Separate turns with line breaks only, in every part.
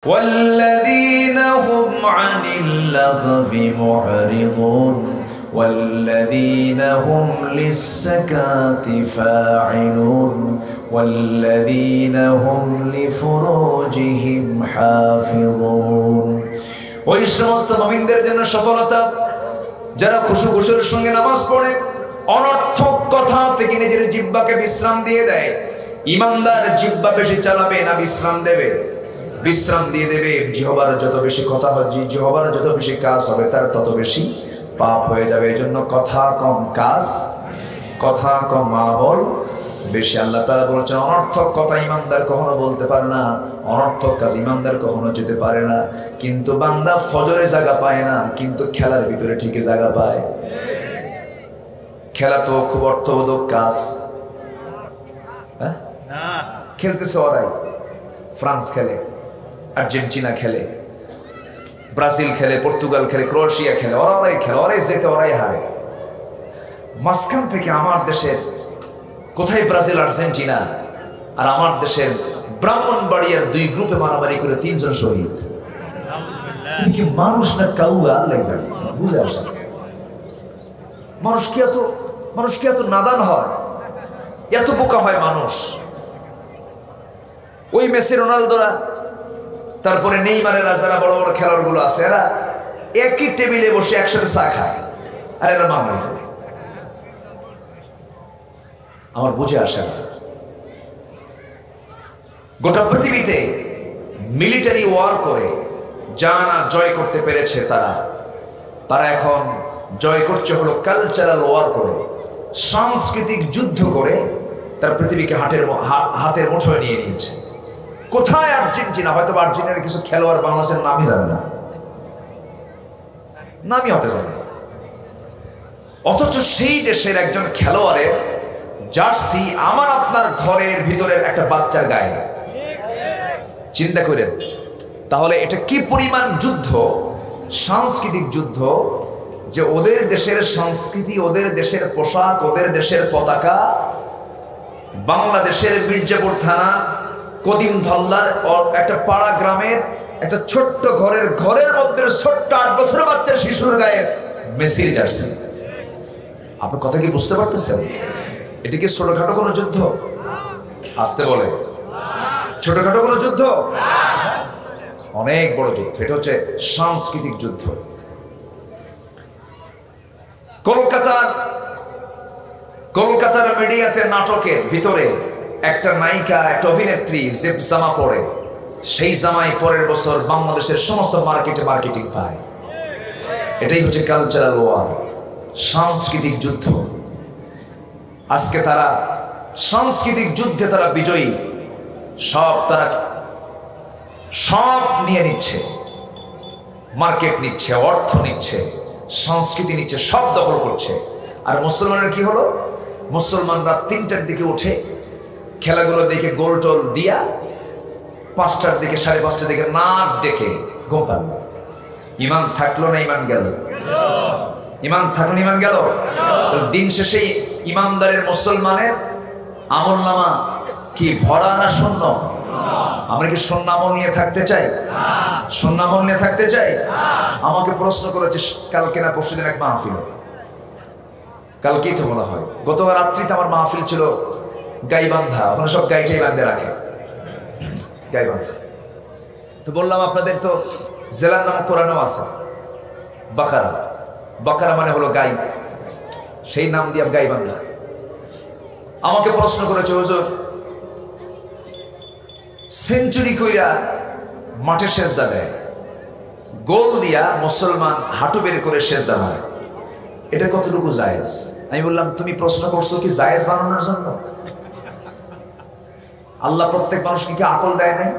والذين هم عن اللغو معرضون والذين هم للزكاة فاعلون والذين هم لفروجهم حافظون। ওই সমস্ত মুমিনদের জন্য সফলতা যারা খুশুর সঙ্গে নামাজ পড়ে, অনর্থক কথা থেকে নিজের জিহ্বাকে বিশ্রাম দিয়ে দেয়। ঈমানদার জিহ্বা বেশি চালাবে না বিশ্রাম দেবে? বিশ্রাম দিয়ে দেবে। জিহ্বার যত বেশি কথা হবে, জিহ্বার যত বেশি কাজ হবে, তার তত বেশি পাপ হয়ে যাবে। এই জন্য কথা কম কাজ, কথা কম আমল বেশি। আল্লাহ তাআলা বলেছেন অনর্থক কথা ঈমানদার কখনো বলতে পারে না, অনর্থক কাজ ঈমানদার কখনো যেতে পারে না। কিন্তু বান্দা ফজরে জায়গা পায় না, কিন্তু খেলার ভিতরে ঠিকই জায়গা পায়। খেলা তো খুব অর্থবোধক কাজ। হ্যাঁ, খেলতেছে ওরাই, ফ্রান্স খেলে, আর্জেন্টিনা খেলে, ব্রাজিল খেলে, পর্তুগাল খেলে, ক্রোয়েশিয়া খেলে, ওরাই খেলে, ওরাই জেতে, ওরাই হারে। মাঝখান থেকে আমার দেশের কোথায় ব্রাজিল আর্জেন্টিনা আর আমার দেশের ব্রাহ্মণবাড়িয়ার দুই গ্রুপে মারামারি করে 3 জন শহীদ। কি মানুষ না কাউয়া, আল্লাহ জানে, বুঝে আসে। মানুষ কি এত নাদান হয়, এত বোকা হয় মানুষ? ওই মেসি, রোনালদোরা, তারপরে নেইমারেরা, যারা বড় বড় খেলোয়াড় গুলো আছে, এরা একই টেবিলে বসে একসাথে চা খায় আর এরা মারামারি করে। আমার বুঝে আসে না। গোটা পৃথিবীতে মিলিটারি ওয়ার করে যা না জয় করতে পেরেছে তারা এখন জয় করছে হলো কালচারাল ওয়ার করে, সাংস্কৃতিক যুদ্ধ করে তার পৃথিবীকে হাতের মুঠোয় নিয়ে নিয়েছে। কোথায় আর্জেন্টিনা? হয়তো আর্জেন্টিনার কিছু খেলোয়াড় বাংলাদেশের নামই জানে না, নামই হতে জানে। অথচ সেই দেশের একজন খেলোয়াড়ের জার্সি আমার আপনার ঘরের ভিতরের একটা বাচ্চার গায়ে। চিন্তা করেন তাহলে এটা কি পরিমাণ যুদ্ধ, সাংস্কৃতিক যুদ্ধ, যে ওদের দেশের সংস্কৃতি, ওদের দেশের পোশাক, ওদের দেশের পতাকা বাংলাদেশের মির্জাপুর থানা কদিম ধল্লার একটা পাড়া গ্রামের একটা ছোট্ট ঘরের মধ্যে ছোট্ট 8 বছরের বাচ্চা শিশুর গায়ে মেসির জার্সি। আপনার কথা কি বুঝতে পারতেছেন? এটা কি ছোটখাটো কোনো যুদ্ধ? আসতে বলে ছোটখাটো কোনো যুদ্ধ? অনেক বড় যুদ্ধ। এটা হচ্ছে সাংস্কৃতিক যুদ্ধ। কলকাতার মিডিয়াতে নাটকের ভিতরে একটা নায়িকা, একটা অভিনেত্রী যে জামা পরে, সেই জামাই পরের বছর বাংলাদেশের সমস্ত মার্কেটিং পায়। এটাই হচ্ছে কালচারাল ওয়ার, সাংস্কৃতিক যুদ্ধ। আজকে তারা সাংস্কৃতিক যুদ্ধে তারা বিজয়ী, সব নিয়ে নিচ্ছে, মার্কেট নিচ্ছে, অর্থ নিচ্ছে, সংস্কৃতি নিচ্ছে, সব দখল করছে। আর মুসলমানের কি হলো? মুসলমানরা 3টার দিকে উঠে খেলাগুলো দেখে গোল টোল দিয়া 5টার দিকে, 5:30টার দিকে নাক ডেকে ঘুম পারল। ইমান থাকলো না ইমান গেল? ইমান থাকলো না ইমান গেল? দিন শেষে ইমানদারের মুসলমানের আমলনামা কি ভরা না শূন্য? আমরা কি শূন্য আমল নিয়ে থাকতে চাই? শূন্য আমল নিয়ে থাকতে চাই? আমাকে প্রশ্ন করেছে কালকে না পরশুদিন এক মাহফিল, কালকেই তো মনে হয়, গত রাত্রিতে আমার মাহফিল ছিল গাইবান্ধা। ওখানে সব গাইটাই বান্ধে রাখে, গাইবান্ধা। তো বললাম আপনাদের তো জেলার নাম কোরআনেও আছে, বাকারা। বাকারা মানে হলো গাই, সেই নাম দিয়ে গাইবান্ধা। আমাকে প্রশ্ন করেছে, হুজুর সেঞ্চুরি কইরা মাঠে সেজদা দেয়, গোল দিয়া মুসলমান হাঁটু বের করে সেজদা মারে, এটা কতটুকু জায়েজ? আমি বললাম তুমি প্রশ্ন করছো কি জায়েজ বানানোর জন্য? আল্লাহ প্রত্যেক মানুষকে কি আকল দেয় নাই?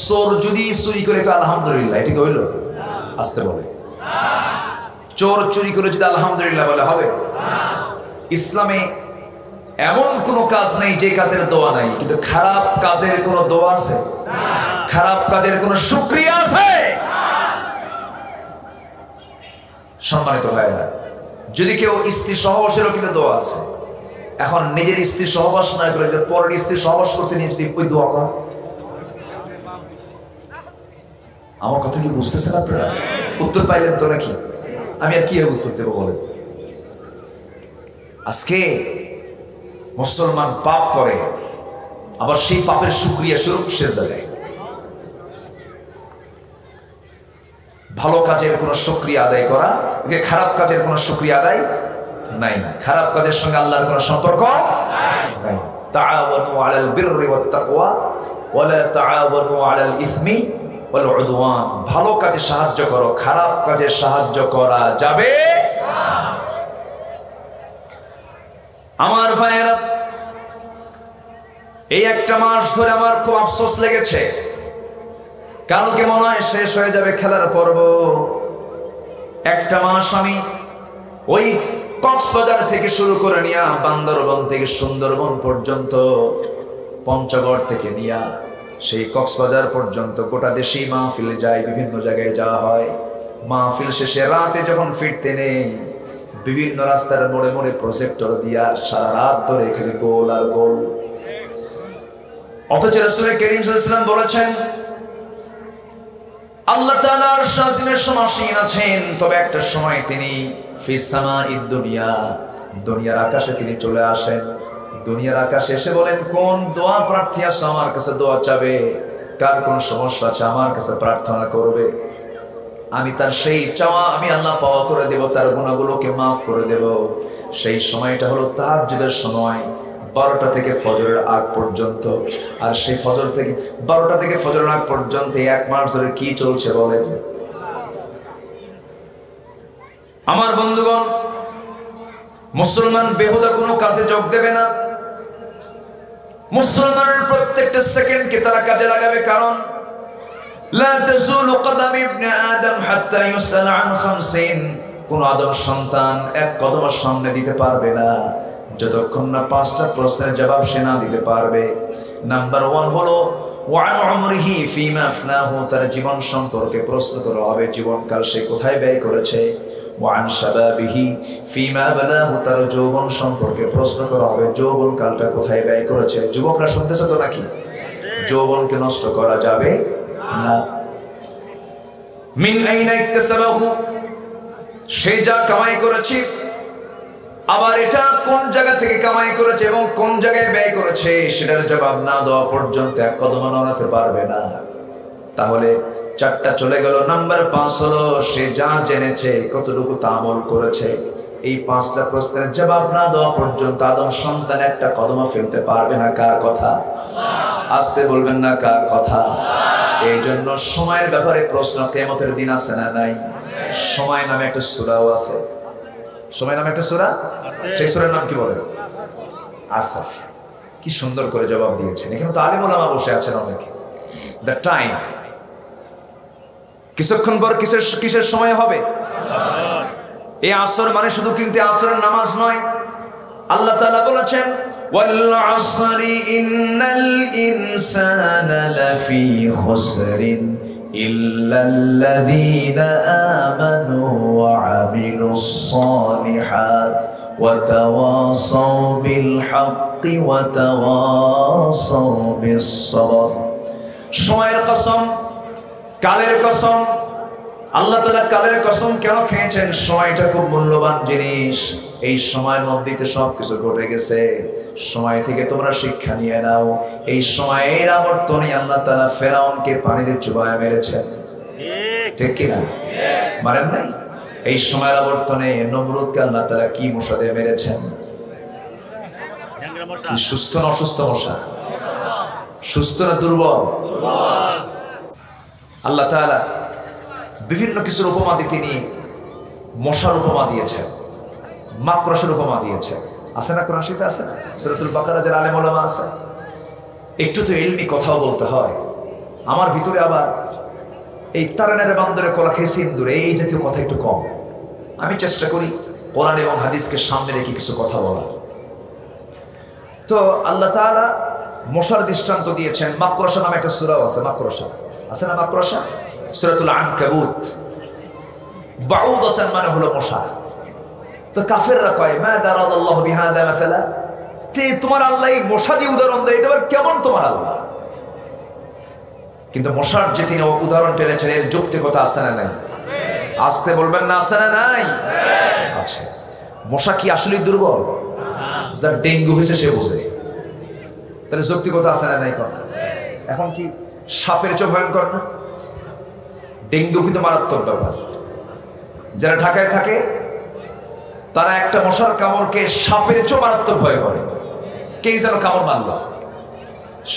চোর যদি চুরি করে আলহামদুলিল্লাহ, এটা কি হইল? আসতে বলে চোর চুরি করে যদি আলহামদুলিল্লাহ বলে হবে? ইসলামে এমন কোন কাজ নেই যে কাজের দোয়া নাই, কিন্তু খারাপ কাজের কোন দোয়া আছে? খারাপ কাজের কোন শুকরিয়া আছে? সম্মানিত ভাইরা, যদি কেউ স্ত্রী সহবাসেরও কিন্তু দোয়া আছে। এখন নিজের স্ত্রী সহবাস না করে পরের স্ত্রী সহবাস করতে নিয়ে যদি ওই দোয়া করে, আমার কথা কি বুঝতেছেন আপনারা? উত্তর পাইলেন তো নাকি? আমি আর কি উত্তর দেবো বলেন? আজকে মুসলমান পাপ করে, আবার সেই পাপের শুকরিয়া স্বরূপ সেজদা দেয়। ভালো কাজের কোনো শুকরিয়া আদায় করা, খারাপ কাজের কোনো শুকরিয়া আদায় নাই। খারাপ কাজের সঙ্গে আল্লাহর কোনো সম্পর্ক নাই। তাআওয়ানু আলাল বিররি ওয়াত তাকওয়া ওয়া লা তাআওয়ানু আলাল ইসমি ওয়াল উদওয়ান। ভালো কাজে সাহায্য করো, খারাপ কাজে সাহায্য করা যাবে না। আমার ভাইয়েরা, এই একটা মাস ধরে আমার খুব আফসোস লেগেছে। কালকে মনে হয় শেষ হয়ে যাবে খেলার পর্ব। একটা মাস আমি ওই কক্সবাজার থেকে শুরু করে নিয়া বান্দরবন থেকে সুন্দরবন পর্যন্ত, পঞ্চগড় থেকে নিয়া সেই কক্সবাজার পর্যন্ত গোটা দেশেই মাহফিলে যাই, বিভিন্ন জায়গায় যাওয়া হয়। মাহফিল শেষে রাতে যখন ফিরতে নেই, বিভিন্ন রাস্তার মোড়ে মোড়ে প্রজেক্টর দিয়া সারা রাত ধরে এখানে গোল আর গোল। অথচ রাসূল কারীম সাল্লাল্লাহু আলাইহি ওয়াসাল্লাম বলেছেন, আল্লাহ তাআলা আরশ আজিমের সমাসীন আছেন, তবে একটা সময় তিনি ফিস সামাঈদ দুনিয়া, দুনিয়ার আকাশে তিনি চলে আসেন। দুনিয়ার আকাশে এসে বলেন, কোন দোয়া প্রার্থী আছে আমার কাছে দোয়া চাবে, কার কোন সমস্যা আছে আমার কাছে প্রার্থনা করবে, আমি তার সেই চাওয়া আমি আল্লাহ পাওয়া করে দেব, তার গুনাহগুলোকে মাফ করে দেব। সেই সময়টা হলো তাহাজ্জুদের সময়, 12টা থেকে ফজরের আগ পর্যন্ত। আর সেই ফজর থেকে 12টা থেকে ফজরের আগ পর্যন্ত এক মাস ধরে কি চলছে বলেন? আমার বন্ধুগণ, মুসলমান বেহুদা কোনো কাজে যোগ দেবে না। মুসলমানের প্রত্যেকটা সেকেন্ডকে তারা কাজে লাগাবে, কারণ লা তাজুলু কদাম ইবনে আদম হাত্তা ইউসাল আন খামসিন। কোন আদম সন্তান এক কদম সামনে দিতে পারবে না যতক্ষণ না 5টা প্রশ্নের জবাব সে না দিতে পারবে। নাম্বার 1 হলো ওয়ান উমরিহি ফিমা আফনাহু, তার জীবন সম্পর্কে প্রশ্ন করা হবে, জীবনকাল সে কোথায় ব্যয় করেছে। ওয়ান শাবাবিহি ফিমা বালাহু, তার যৌবন সম্পর্কে প্রশ্ন করা হবে, যৌবনকালটা কোথায় ব্যয় করেছে। যুবকরা শুনতেছে তো নাকি? যৌবনকে নষ্ট করা যাবে না। মিন আইনা ইকতাসাবাহু, সে যা কামাই করেছে, আবার এটা কোন জায়গা থেকে কামাই করেছে এবং কোন জায়গায় ব্যয় করেছে, সেটার জবাব না দেওয়া পর্যন্ত এক কদম নড়াতে পারবে না। তাহলে 4টা চলে গেল। নাম্বার 5 হলো সে যা জেনেছে কতটুকু তা আমল করেছে। এই 5টা প্রশ্নের জবাব না দেওয়া পর্যন্ত আদম সন্তান একটা কদম ফেলতে পারবে না। কার কথা? আসতে বলবেন না, কার কথা? এই জন্য সময়ের ব্যাপারে প্রশ্ন কিয়ামতের দিন আছে না নাই? সময় নামে একটা সূরাও আছে। সময় নামে একটা সূরা, সেই সূরার নাম কি বলেন? আসর। কি সুন্দর করে জবাব দিয়েছেন। এখানে তো আলেম ওলামা বসে আছেন অনেকে। দ্য টাইম, কিছুক্ষণ পর কিসের সময় হবে? এই আসর মানে শুধু কিন্তু আসরের নামাজ নয়। আল্লাহ তাআলা বলেছেন, ওয়াল আসরি ইন্নাল ইনসানা লাফি খুসরিন ইল্লাল্লাযীনা আমানু ওয়া আমিলুস সালিহাত ওয়া তাওয়াসাউ বিল হাক্কি ওয়া তাওয়াসাউ বিস সাবর। সময়ের কসম, কালের কসম। আল্লাহ তাআলা কালের কসম কেন খেয়েছেন? সময়টা খুব মূল্যবান জিনিস। এই সময়ের মধ্যেই সবকিছু ঘটে গেছে। সময় থেকে তোমরা শিক্ষা নিয়ে নাও। এই সময়ের আবর্তনে আল্লাহ তাআলা ফেরাউনকে পানিতে চুবায় মেরেছেন, ঠিক কিনা? মারেন নাই? এই সময়ের আবর্তনে নমরুদকে আল্লাহ তাআলা কি মশা দিয়ে মেরেছেন? কি সুস্থ না অসুস্থ মশা? সুস্থ না দুর্বল? আল্লাহ তাআলা বিভিন্ন কিছুর উপমা দিয়ে তিনি মশার উপমা দিয়েছেন, মাকড়সার উপমা দিয়েছেন। আছে না কোরআন শরীফে? আছে না? সূরাতুল বাকারা যারা আলেম ওলামা আছে, একটু তো ইলমি কথাও বলতে হয়। আমার ভিতরে আবার এই তারানের বান্দরে কলা খেয়ে সিন্দুরে এই জাতীয় কথা একটু কম। আমি চেষ্টা করি কোরআন এবং হাদিসকে সামনে রেখে কিছু কথা বলা। তো আল্লাহ তাআলা মশার দৃষ্টান্ত দিয়েছেন। মাকড়সা নামে একটা সূরাও আছে, মাকড়সা আছে না? মাকড়সা সূরাতুল আনকাবুত। বাউদাতান মানে হলো মশা। তো কাফেররা কয়, মা দারাদাল্লাহু বিহাদা মাসালা, তে তোমার আল্লাহ এই মশা দিয়ে উদাহরণ দেয়, এটা আবার কেমন তোমার আল্লাহ? কিন্তু মশার যে তিনি উদাহরণ টেনেছেন এর যৌক্তিকতা আছে না নাই? আসতে বলবেন না, আছে না নাই? আছে। মশা কি আসলে দুর্বল? যার ডেঙ্গু হয়েছে সে বোঝে। তাহলে যৌক্তিকতা আছে না নাই? এখন কি সাপের চেয়ে ভয়ঙ্কর না? ডেঙ্গু কিন্তু মারাত্মক ব্যাপার। যারা ঢাকায় থাকে তারা একটা মশার কামড়কে সাপের চেয়ে মারাত্মক ভয় করে। কে যেন কামড় মারল,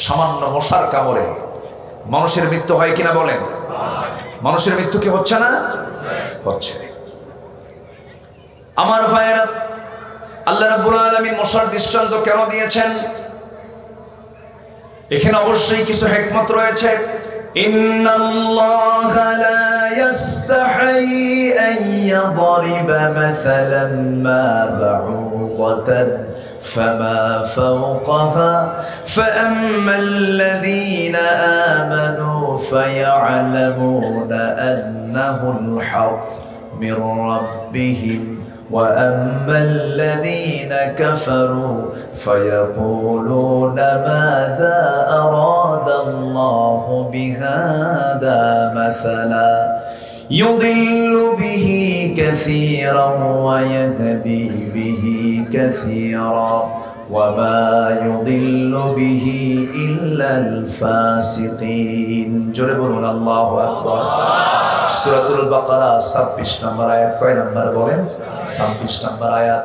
সামান্য মশার কামড়ে মানুষের মৃত্যু হয় কিনা বলেন? মানুষের মৃত্যু কি হচ্ছে না? হচ্ছে। আমার ভাইয়েরা, আল্লাহ রাব্বুল আলামিন মশার দৃষ্টান্ত কেন দিয়েছেন? এখানে অবশ্যই কিছু হিকমত রয়েছে। ইন্নাল্লাহা লা ইস্তাহি আন ইয়াদরিবা মাসালান মা বাউদাতান ফামা ফাওকাহা ফাআম্মাল্লাযীনা আমানু ফায়া'লামুনা আন্নাহুল হক মির রাব্বিহিম وأما الذين كفروا فيقولون ماذا أراد الله بهذا مثلا يضل به كثيرا ويهدي به كثيرا وما يضل به إلا الفاسقين جربون الله أكبر সূরাতুল বাকারা 26 নম্বর আয়াত। কয় নম্বর বলেন? 26 নম্বর আয়াত।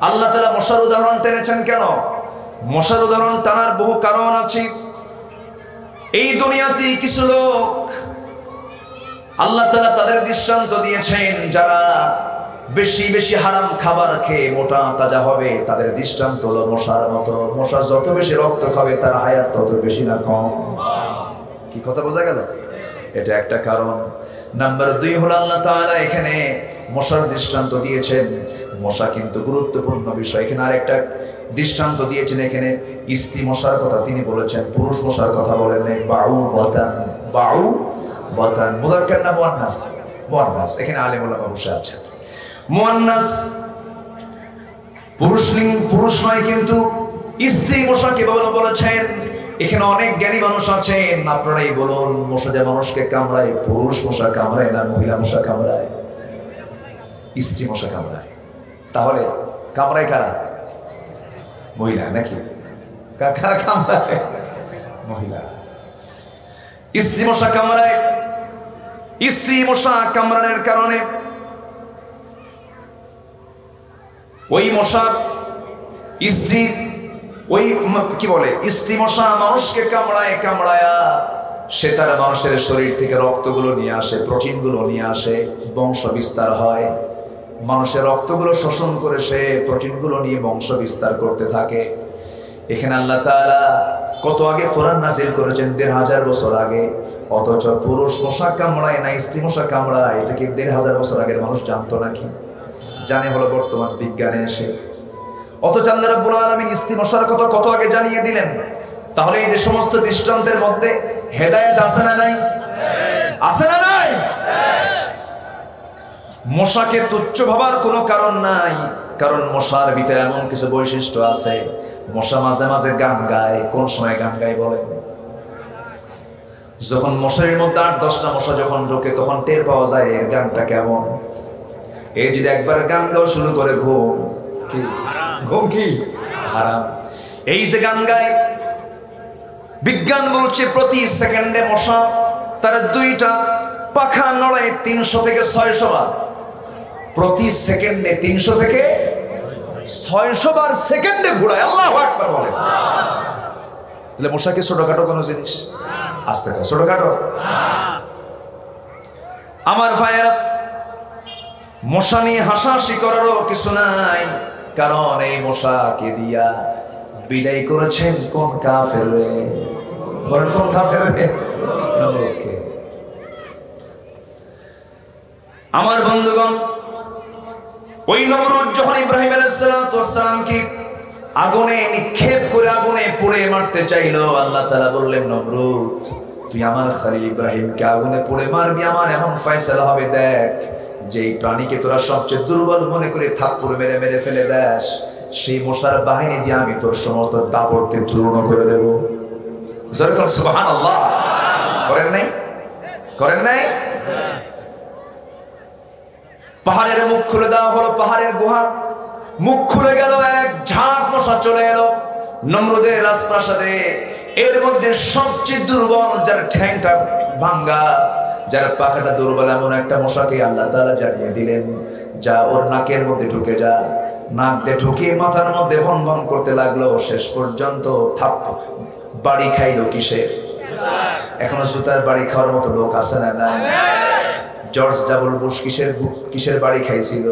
আল্লাহ তাআলা মশার উদাহরণ টেনেছেন কেন? মশার উদাহরণ টানার বহু কারণ আছে। এই দুনিয়াতে কিছু লোক আল্লাহ তাআলা তাদের দৃষ্টান্ত দিয়েছেন, যারা বেশি বেশি হারাম খাবার খেয়ে মোটা তাজা হবে, তাদের দৃষ্টান্ত হলো মশার মতো। মশা যত বেশি রক্ত খাবে তার হায়াত তত বেশি না কম? কি কথা বোঝা গেল? এটা একটা কারণ। নাম্বার 2 হলো আল্লাহ তাআলা এখানে মশার দৃষ্টান্ত দিয়েছেন। মশা কিন্তু গুরুত্বপূর্ণ বিষয়। এখানে আরেকটা দৃষ্টান্ত দিয়েছেন, এখানে স্ত্রী মশার কথা তিনি বলেছেন, পুরুষ মশার কথা বলেন নাই। বাউ বাতান, বাউ বাতান মুযাক্কার না মুয়ান্নাস? মুয়ান্নাস। এখানে আলেম ওলামা বসে আছেন। মুয়ান্নাস পুরুষ নয়, কিন্তু স্ত্রী মশাকে বলেছেন। এখানে অনেক জ্ঞানী মানুষ আছেন, আপনারাই বলুন, মশা যে মানুষকে কামড়ায়, পুরুষ মশা কামড়ায় না মহিলা মশা কামড়ায়? স্ত্রী মশা কামড়ায়। তাহলে কামড়ায় কারা? মহিলা নাকি? কারা কামড়ায়? মহিলা। স্ত্রী মশা কামড়ায়। স্ত্রী মশা কামড়ানোর কারণে ওই মশা স্ত্রী ওই কি বলে স্ত্রী মশা মানুষকে কামড়ায়া সে তার মানুষের শরীর থেকে রক্তগুলো নিয়ে আসে, প্রোটিনগুলো নিয়ে আসে, বংশ বিস্তার হয়। মানুষের রক্তগুলো শোষণ করে সে প্রোটিনগুলো নিয়ে বংশ বিস্তার করতে থাকে। এখানে আল্লাহ তাআলা কত আগে কোরআন নাযিল করেছেন, ১৫০০ বছর আগে। অথচ পুরুষ মশা কামড়ায় না স্ত্রী মশা কামড়ায়, এটা কি ১৫০০ বছর আগের মানুষ জানতো নাকি? জানে হলো বর্তমান বিজ্ঞানে এসে। অথচ আল্লাহ রাব্বুল আলামিন স্ত্রী মশার কথা কত আগে জানিয়ে দিলেন। তাহলে এই যে সমস্ত দৃষ্টান্তের মধ্যে হেদায়েত আছে না নাই? আছে না নাই? মশাকে তুচ্ছ ভাবার কোনো কারণ নাই, কারণ মশার ভিতরে এমন কিছু বৈশিষ্ট্য আছে। মশা মাঝে মাঝে গান গায়। কোন সময় গান গায় বলেন? যখন মশারির মধ্যে ৮-১০টা মশা যখন ঢোকে তখন টের পাওয়া যায় এর গানটা কেমন। এই যদি একবার গান গাওয়া শুরু করে, ঘুম কি হারাম। এই যে গান গায়, বিজ্ঞান বলছে প্রতি সেকেন্ডে মশা তার 2টা পাখা নড়ায় 300 থেকে 600 বার। প্রতি সেকেন্ডে 300 থেকে 600 বার সেকেন্ডে ঘোরায়। আল্লাহু আকবার বলে। তাহলে মশা কি ছোটখাটো কোনো জিনিস? আস্তে করে ছোটখাটো? আমার ভাইয়েরা, মশা নিয়ে হাসাহাসি করারও কিছু নাই, কারণ এই মশাকে দিয়া বিদায় করেছেন কোন কাফের? বলেন কোন কাফের? নমরুদকে। আমার বন্ধুগণ, ওই নমরুদ যখন ইব্রাহিম আলাইহিস সালামকে আগুনে নিক্ষেপ করে আগুনে পুড়ে মারতে চাইলো, আল্লাহ তাআলা বললেন, নমরুদ তুই আমার খলিল ইব্রাহিমকে আগুনে পুড়ে মারবি, আমার এমন ফয়সালা হবে দেখ, যেই প্রাণীকে তোরা সবচেয়ে দুর্বল মনে করে থাপ্পড় মেরে মেরে ফেলে দেস, সেই মশার বাহিনী দিয়ে আমি তোর সমস্ত দাপটকে চূর্ণ করে দেব। সুবহানাল্লাহ। করেন নাই? করেন নাই? পাহাড়ের মুখ খুলে দেওয়া হলো, পাহাড়ের গুহা মুখ খুলে গেল, এক ঝাঁক মশা চলে এলো নমরুদের রাজপ্রাসাদে। এর মধ্যে সবচেয়ে দুর্বল, যার ঠ্যাংটা ভাঙ্গা, যার পাখাটা দুর্বল, এমন একটা মশাকে আল্লাহ তাআলা জানিয়ে দিলেন, যা ওর নাকের মধ্যে ঢুকে যা। নাক দিয়ে ঢুকিয়ে মাথার মধ্যে ভন ভন করতে লাগলো। শেষ পর্যন্ত বাড়ি খাইলো কিসের? এখনো জুতার বাড়ি খাওয়ার মতো লোক আছে না? নাই। জর্জ ডাবল বুশ কিসের বাড়ি খাইছিল?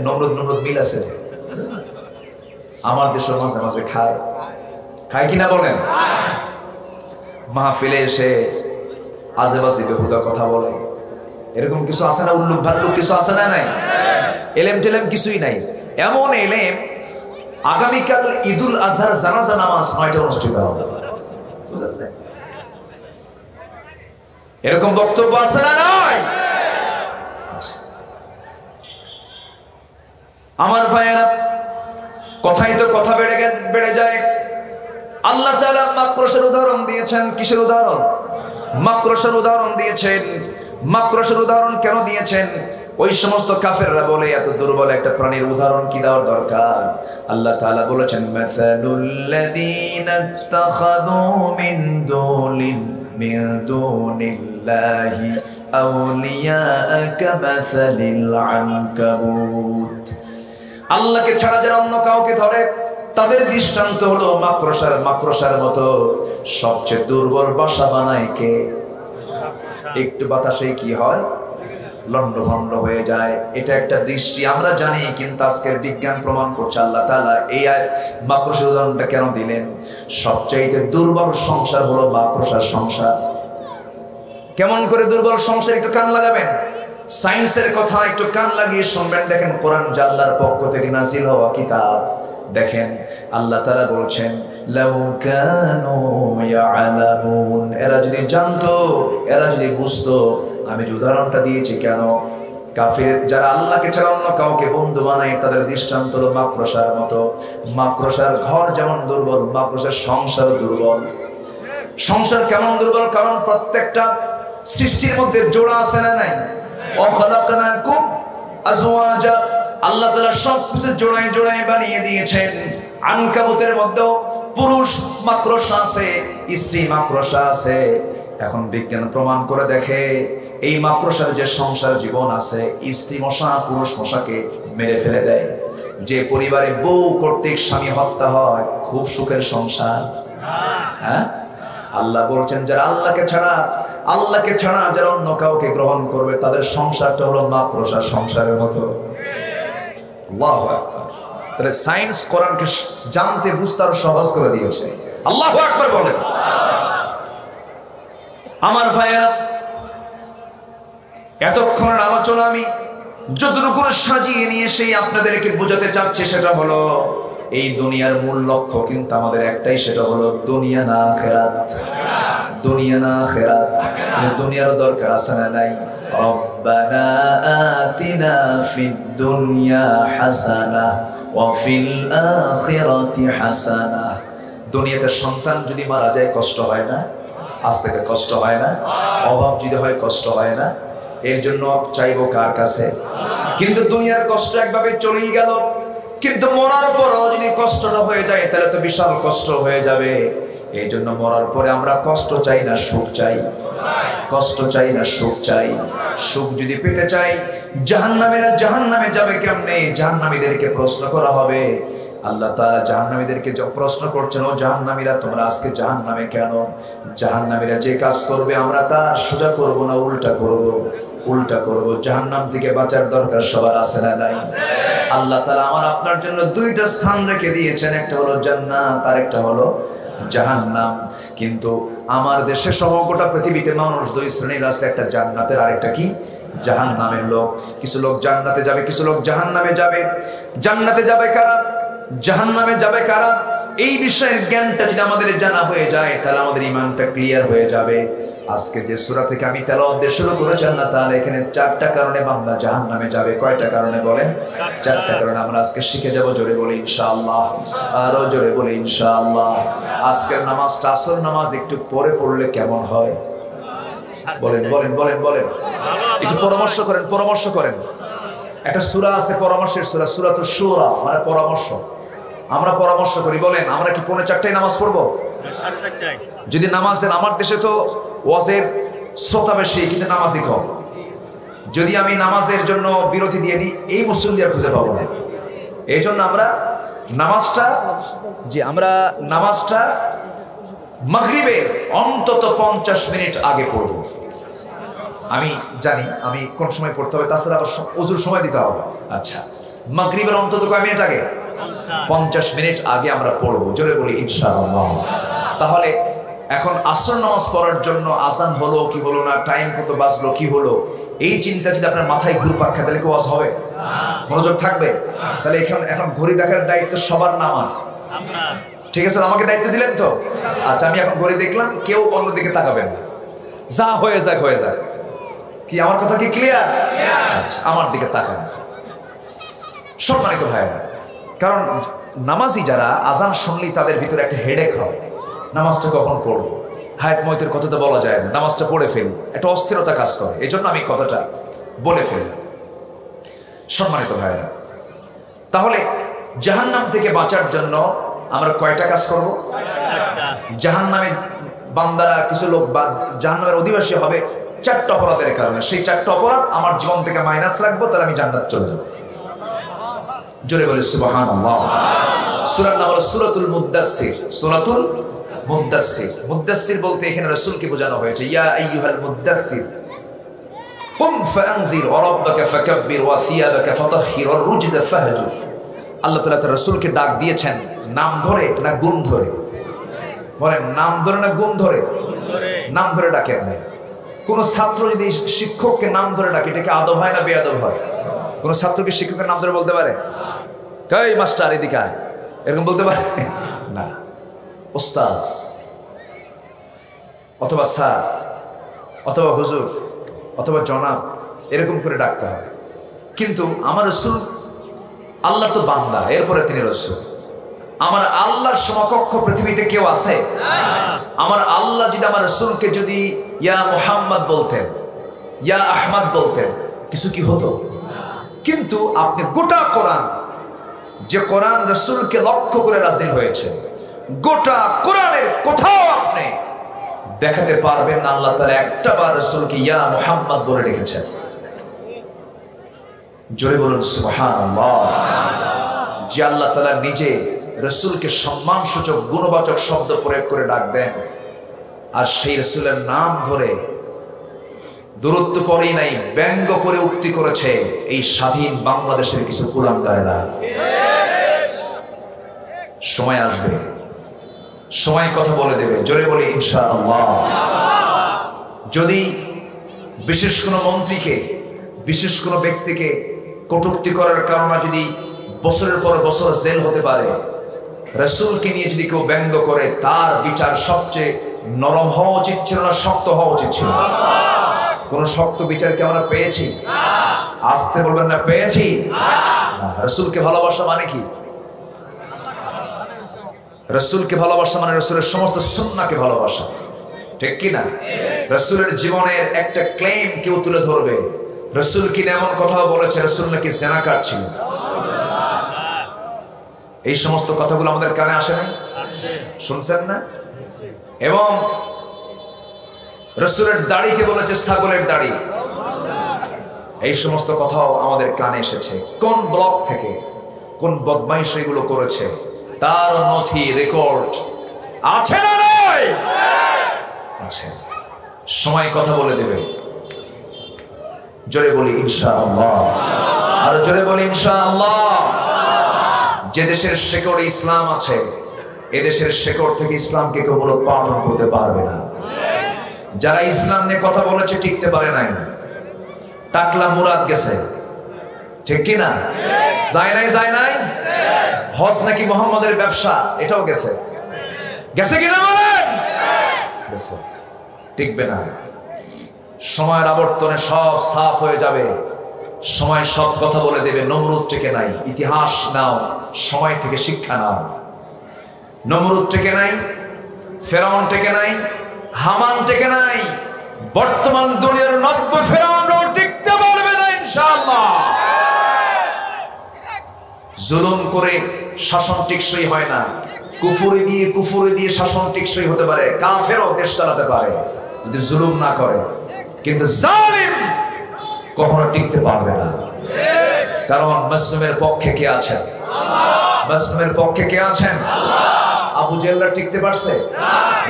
নমরুদ মিল আছে। আমার দেশের মাঝে মাঝে খায় কিনা বলেন? মাহফিলে এসে আজেবাজে বেহুদা কথা বলে, এরকম কিছু আছে না? উল্লুক ভাল্লুক কিছু আছে না? নাই। এলেম টেলেম কিছুই নাই। এমন এলেম, আগামীকাল ঈদুল আজহার জানাজা নামাজ 9টায় অনুষ্ঠিত হবে। এরকম বক্তব্য আছে না? নাই। আমার ভাইয়েরা, কথাই তো কথা বেড়ে যায়। আল্লাহ তাআলা মাকড়সার উদাহরণ দিয়েছেন। কিসের উদাহরণ? মাকড়সার উদাহরণ দিয়েছেন। মাকড়সার উদাহরণ কেন দিয়েছেন? ওই সমস্ত কাফেররা বলে এত দুর্বল একটা প্রাণীর উদাহরণ কি দেওয়ার দরকার? আল্লাহ তাআলা বলেছেন, মাসালুল লাযীনা ইত্তাখাযু মিন দুনিল্লাহি আউলিয়া কামাসালিল আনকাবুত। আল্লাহকে ছাড়া যারা অন্য কাউকে ধরে, তাদের দৃষ্টান্ত হলো মাকড়সার মতো। সবচেয়ে দুর্বল বাসা বানায় কে? একটু বাতাসে কি হয়? লন্ডভন্ড হয়ে যায়। এটা একটা দৃষ্টি, আমরা জানি, কিন্তু আজকের বিজ্ঞান প্রমাণ করছে আল্লাহ তাআলা এই মাকড়সার উদাহরণটা কেন দিলেন। সবচাইতে দুর্বল সংসার হলো মাকড়সার সংসার। কেমন করে দুর্বল সংসার? একটু কান লাগাবেন, সায়েন্সের কথা একটু কান লাগিয়ে শুনবেন। দেখেন, কোরআন আল্লাহর পক্ষ থেকে নাজিল হওয়া কিতাব। দেখেন আল্লাহ তাআলা বলছেন, লাউ কানু ইয়ালামুন, এরা যদি জানতো, এরা যদি বুঝতো। আমি যে উদাহরণটা দিয়েছি কেন? কাফের যারা আল্লাহকে ছাড়া অন্য কাউকে বন্ধু বানায়, তাদের দৃষ্টান্ত হলো মাকড়সার মতো। মাকড়সার ঘর যেমন দুর্বল, মাকড়সার সংসার দুর্বল। সংসার কেমন দুর্বল? কারণ প্রত্যেকটা সৃষ্টির মধ্যে জোড়া আছে না? নাই। ওয়াখালাকনাকুম আজওয়াজা, আল্লাহ তাআলা সবকিছু জোড়ায় জোড়ায় বানিয়ে দিয়েছেন। আনকাবুতের মধ্যেও পুরুষ মাকড়সা আছে, স্ত্রী মাকড়সা আছে। এখন বিজ্ঞান প্রমাণ করে দেখে, এই মাকড়সার যে সংসার জীবন আছে, স্ত্রী মশা পুরুষ মশাকে মেরে ফেলে দেয়। যে পরিবারে বউ কর্তৃক স্বামী হত্যা হয়, খুব সুখের সংসার। হ্যাঁ, আল্লাহ বলছেন, যারা আল্লাহকে ছাড়া যারা অন্য কাউকে গ্রহণ করবে, তাদের সংসারটা হলো মাকড়সার সংসারের মতো। আল্লাহু আকবার। তাহলে সায়েন্স কোরআনকে জানতে বুঝতে আরো সহজ করে দিয়েছে। আল্লাহু আকবার বলেন। আমার ভাইয়েরা, এতক্ষণের আলোচনা আমি যতটুকু সাজিয়ে নিয়ে সেই আপনাদেরকে বোঝাতে চাচ্ছি, সেটা হলো এই দুনিয়ার মূল লক্ষ্য কিন্তু আমাদের একটাই, সেটা হলো দুনিয়া না আখিরাত। দুনিয়া না আখিরাত। দুনিয়ারও দরকার আছে না? নাই। রব্বানা আতিনা ফিদ দুনিয়া হাসানাহ ওয়া ফিল আখিরাতি হাসানাহ। দুনিয়াতে সন্তান যদি মারা যায় কষ্ট হয় না? আজ থেকে কষ্ট হয় না? অভাব যদি হয় কষ্ট হয় না? এর জন্য চাইবো কার কাছে? কিন্তু দুনিয়ার কষ্ট একভাবে চলেই গেল, কিন্তু মরার পরও যদি কষ্টটা হয়ে যায়, তাহলে তো বিশাল কষ্ট হয়ে যাবে। এই জন্য মরার পরে আমরা কষ্ট চাই না সুখ চাই? কষ্ট চাই না সুখ চাই? সুখ যদি পেতে চাই, জাহান্নামীরা জাহান্নামে যাবে কেমনে? জাহান্নামীদেরকে প্রশ্ন করা হবে। আল্লাহ তাআলা জাহান্নামীদেরকে প্রশ্ন করছেন, ও জাহান্নামীরা, তোমরা আজকে জাহান্নামে কেন? জাহান্নামীরা যে কাজ করবে আমরা তা সোজা করব না উল্টা করব? উল্টা করব। জাহান্নাম থেকে বাঁচার দরকার সবার আছে না? নাই। আল্লাহ তাআলা আমার আপনার জন্য দুইটা স্থান রেখে দিয়েছেন, একটা হলো জান্নাত আর একটা হলো জাহান্নাম। কিন্তু আমার দেশে সহ গোটা পৃথিবীতে মানুষ দুই শ্রেণীর আছে, একটা জান্নাতের আর একটা কি? জাহান্নামের লোক। কিছু লোক জান্নাতে যাবে, কিছু লোক জাহান্নামে যাবে। জান্নাতে যাবে কারা, জাহান্নামে যাবে কারা, এই বিষয়ের জ্ঞানটা যদি আমাদের জানা হয়ে যায়, তাহলে আমাদের ঈমানটা ক্লিয়ার হয়ে যাবে। আজকে যে সূরা থেকে আমি তেলাওয়াত দিয়ে শুরু করেছি, আল্লাহ তাআলা এখানে 4টা কারণে বান্দা জাহান্নামে যাবে। কয়টা কারণে বলেন? 4টা কারণে আমরা আজকে শিখে যাব। জোরে বলি ইনশাআল্লাহ, আরো জোরে বলি ইনশাআল্লাহ। আজকের নামাজটা আসর নামাজ একটু পরে পড়লে কেমন হয়? বলেন বলেন বলেন বলেন, একটু পরামর্শ করেন। একটা সূরা আছে পরামর্শের সূরা, সূরাতুশ শুরা, মানে পরামর্শ। আমরা পরামর্শ করি, বলেন আমরা কি 4:30টায় নামাজ পড়বো? যদি নামাজ দেন, আমার দেশে তো ওয়াজের শ্রোতা বেশি কিন্তু নামাজই কম। যদি আমি নামাজের জন্য বিরতি দিয়ে দিই, এই মুসল্লি আর খুঁজে পাবো না। এই জন্য আমরা নামাজটা মাগরিবের অন্তত 50 মিনিট আগে পড়ব। আমি জানি আমি কোন সময় পড়তে হবে, তাছাড়া আবার ওযুর সময় দিতে হবে। আচ্ছা, মাগরিবের অন্তত কয় মিনিট আগে? 50 মিনিট আগে আমরা পড়বো। জোরে বলি ইনশাআল্লাহ। তাহলে এখন আসর নামাজ পড়ার জন্য আজান হলো কি হলো না, টাইম কত বাজলো কি হলো, এই চিন্তা যদি আপনার মাথায় ঘুরপাক খায় তাহলে কি ওয়াজ হবে? মনোযোগ থাকবে? তাহলে এখন ঘড়ি দেখার দায়িত্ব সবার না আমার, ঠিক আছে? আমাকে দায়িত্ব দিলেন তো? আচ্ছা, আমি এখন ঘড়ি দেখলাম, কেউ অন্যদিকে তাকাবেন না, যা হয়ে যাক হয়ে যাক। কি আমার কথা কি ক্লিয়ার? আচ্ছা, আমার দিকে তাকান। সম্মানিত ভাইরা, কারণ নামাজি যারা আজান শুনলেই তাদের ভিতরে একটা হেডেক হয়, নামাজটা কখন পড়বো, হায়াত ময়তের কথাটা বলা যায় না, নামাজটা পড়ে ফেলি, একটা অস্থিরতা কাজ করে। এই জন্য আমি কথাটা বলে ফেললাম। সম্মানিত ভাইরা, তাহলে জাহান্নাম থেকে বাঁচার জন্য আমরা কয়টা কাজ করব? জাহান্নামে বান্দারা, কিছু লোক জাহান্নামের অধিবাসী হবে 4টা অপরাধের কারণে। সেই 4টা অপরাধ আমার জীবন থেকে মাইনাস রাখবো, তাহলে আমি জান্নাত চলে যাব। জোরে বলে সুবহানাল্লাহ। সূরার নাম হলো সূরাতুল মুদ্দাসসির। সূরাতুল মুদ্দাসসির। মুদ্দাসসির বলতে এখানে রাসূলকে বোঝানো হয়েছে, ইয়া আইয়ুহাল মুদ্দাসসির কুম ফাআনযির ওয়া রাব্বাকা ফাকাব্বির ওয়া সিয়াবাকা ফাতাহহির ওয়ার রুজজা ফাহজুর। আল্লাহ তাআলা তার রাসূলকে ডাক দিয়েছেন নাম ধরে না গুণ ধরে? বলেন, নাম ধরে না গুণ ধরে? নাম ধরে ডাকেন না। কোন ছাত্র যদি শিক্ষককে নাম ধরে ডাকে, এটাকে আদব হয় না বেয়াদব হয়? কোন ছাত্রকে শিক্ষকের নাম ধরে বলতে পারে? কই মাস্টার এদিকে আয়, এরকম বলতে পারে না। ওস্তাদ অথবা স্যার অথবা হুজুর অথবা জনাব, এরকম করে ডাকতে হবে। কিন্তু আমার রাসূল আল্লাহ তো বান্দা, এরপরে তিনি রাসূল। আমার আল্লাহর সমকক্ষ পৃথিবীতে কেউ আছে? আমার আল্লাহ যদি আমার রাসূলকে যদি ইয়া মুহাম্মদ বলতেন, ইয়া আহমদ বলতেন, কিছু কি হতো? কিন্তু আপনি গোটা কোরআন, যে কোরআন রাসূলকে লক্ষ্য করে নাযিল হয়েছে, গোটা কোরআনের কোথাও আপনি দেখাতে পারবেন না আল্লাহ তাআলা একটা বার রাসূলকে ইয়া মুহাম্মদ বলে রেখেছেন। জোরে বলুন সুবহানাল্লাহ। যে আল্লাহ তাআলা নিজে রাসূলকে সম্মানসূচক গুণবাচক শব্দ প্রয়োগ করে ডাক দেন, আর সেই রাসূলের নাম ধরে দূরত্ব পরেই নাই, ব্যঙ্গ করে উক্তি করেছে এই স্বাধীন বাংলাদেশের কিছু কুলাঙ্গারেরা। সময় আসবে, সময় কথা বলে দেবে। জোরে বলি ইনশাআল্লাহ। যদি বিশেষ কোনো মন্ত্রীকে, বিশেষ কোনো ব্যক্তিকে কটূক্তি করার কারণে যদি বছরের পর বছর জেল হতে পারে, রাসূলকে নিয়ে যদি কেউ ব্যঙ্গ করে, তার বিচার সবচেয়ে নরম হওয়া উচিত ছিল না শক্ত হওয়া উচিত ছিল? কোন শক্ত বিচার কি আমরা পেয়েছি? আসতে বলবেন না পেয়েছি? রাসূলকে ভালোবাসা মানে কি? রাসূলকে ভালোবাসা মানে রাসূলের সমস্ত সুন্নাহকে ভালোবাসা, ঠিক কি না? রাসূলের জীবনের একটা ক্লেম কেউ তুলে ধরবে, রাসূল কি এমন কথা বলেছে, রাসূল নাকি জিনাকার ছিল, এই সমস্ত কথাগুলো আমাদের কানে আসে না? শুনছেন না? এবং রাসূলের দাড়িকে বলেছে ছাগলের দাড়ি, এই সমস্ত কথাও আমাদের কানে এসেছে। কোন ব্লক থেকে কোন বদমাইশ এগুলো করেছে তার নথি রেকর্ড আছে না? নাই আছে। সময় কথা বলে দেবে। জোরে বলি ইনশাআল্লাহ। আর জোরে বলি ইনশাআল্লাহ। যে দেশের শেকড়ে ইসলাম আছে, এদেশের শেকড় থেকে ইসলামকে কেউ পালন করতে পারবে না। যারা ইসলাম নিয়ে কথা বলেছে টিকতে পারে নাই, টাকলা মুরাদ গেছে, ঠিক কি না? যায় নাই, যায় নাই। হজ নাকি মুহাম্মাদের ব্যবসা, এটাও গেছে, গেছে কিনা বলেন? গেছে। টিকবে না। সময়ের আবর্তনে সব সাফ হয়ে যাবে, সময় সব কথা বলে দেবে। নমরুদ টেকে নাই, ইতিহাস নাও, সময় থেকে শিক্ষা নাও। নমরুদ টেকে নাই, ফেরাউন টেকে নাই, হামান টেকে নাই, বর্তমান দুনিয়ার 90 ফেরাউনও টিকতে পারবে না ইনশাআল্লাহ। জুলুম করে শাসন টিকসই হয় না, কুফরি দিয়ে শাসন টিকসই হতে পারে, কাফেরও দেশ চালাতে পারে যদি জুলুম না করে, কিন্তু জালিম কখনো টিকতে পারবে না। কারণ মুসলিমের পক্ষে কে আছেন? মুসলিমের পক্ষে কে আছেন? আবু জেহেলরা টিকতে পারছে?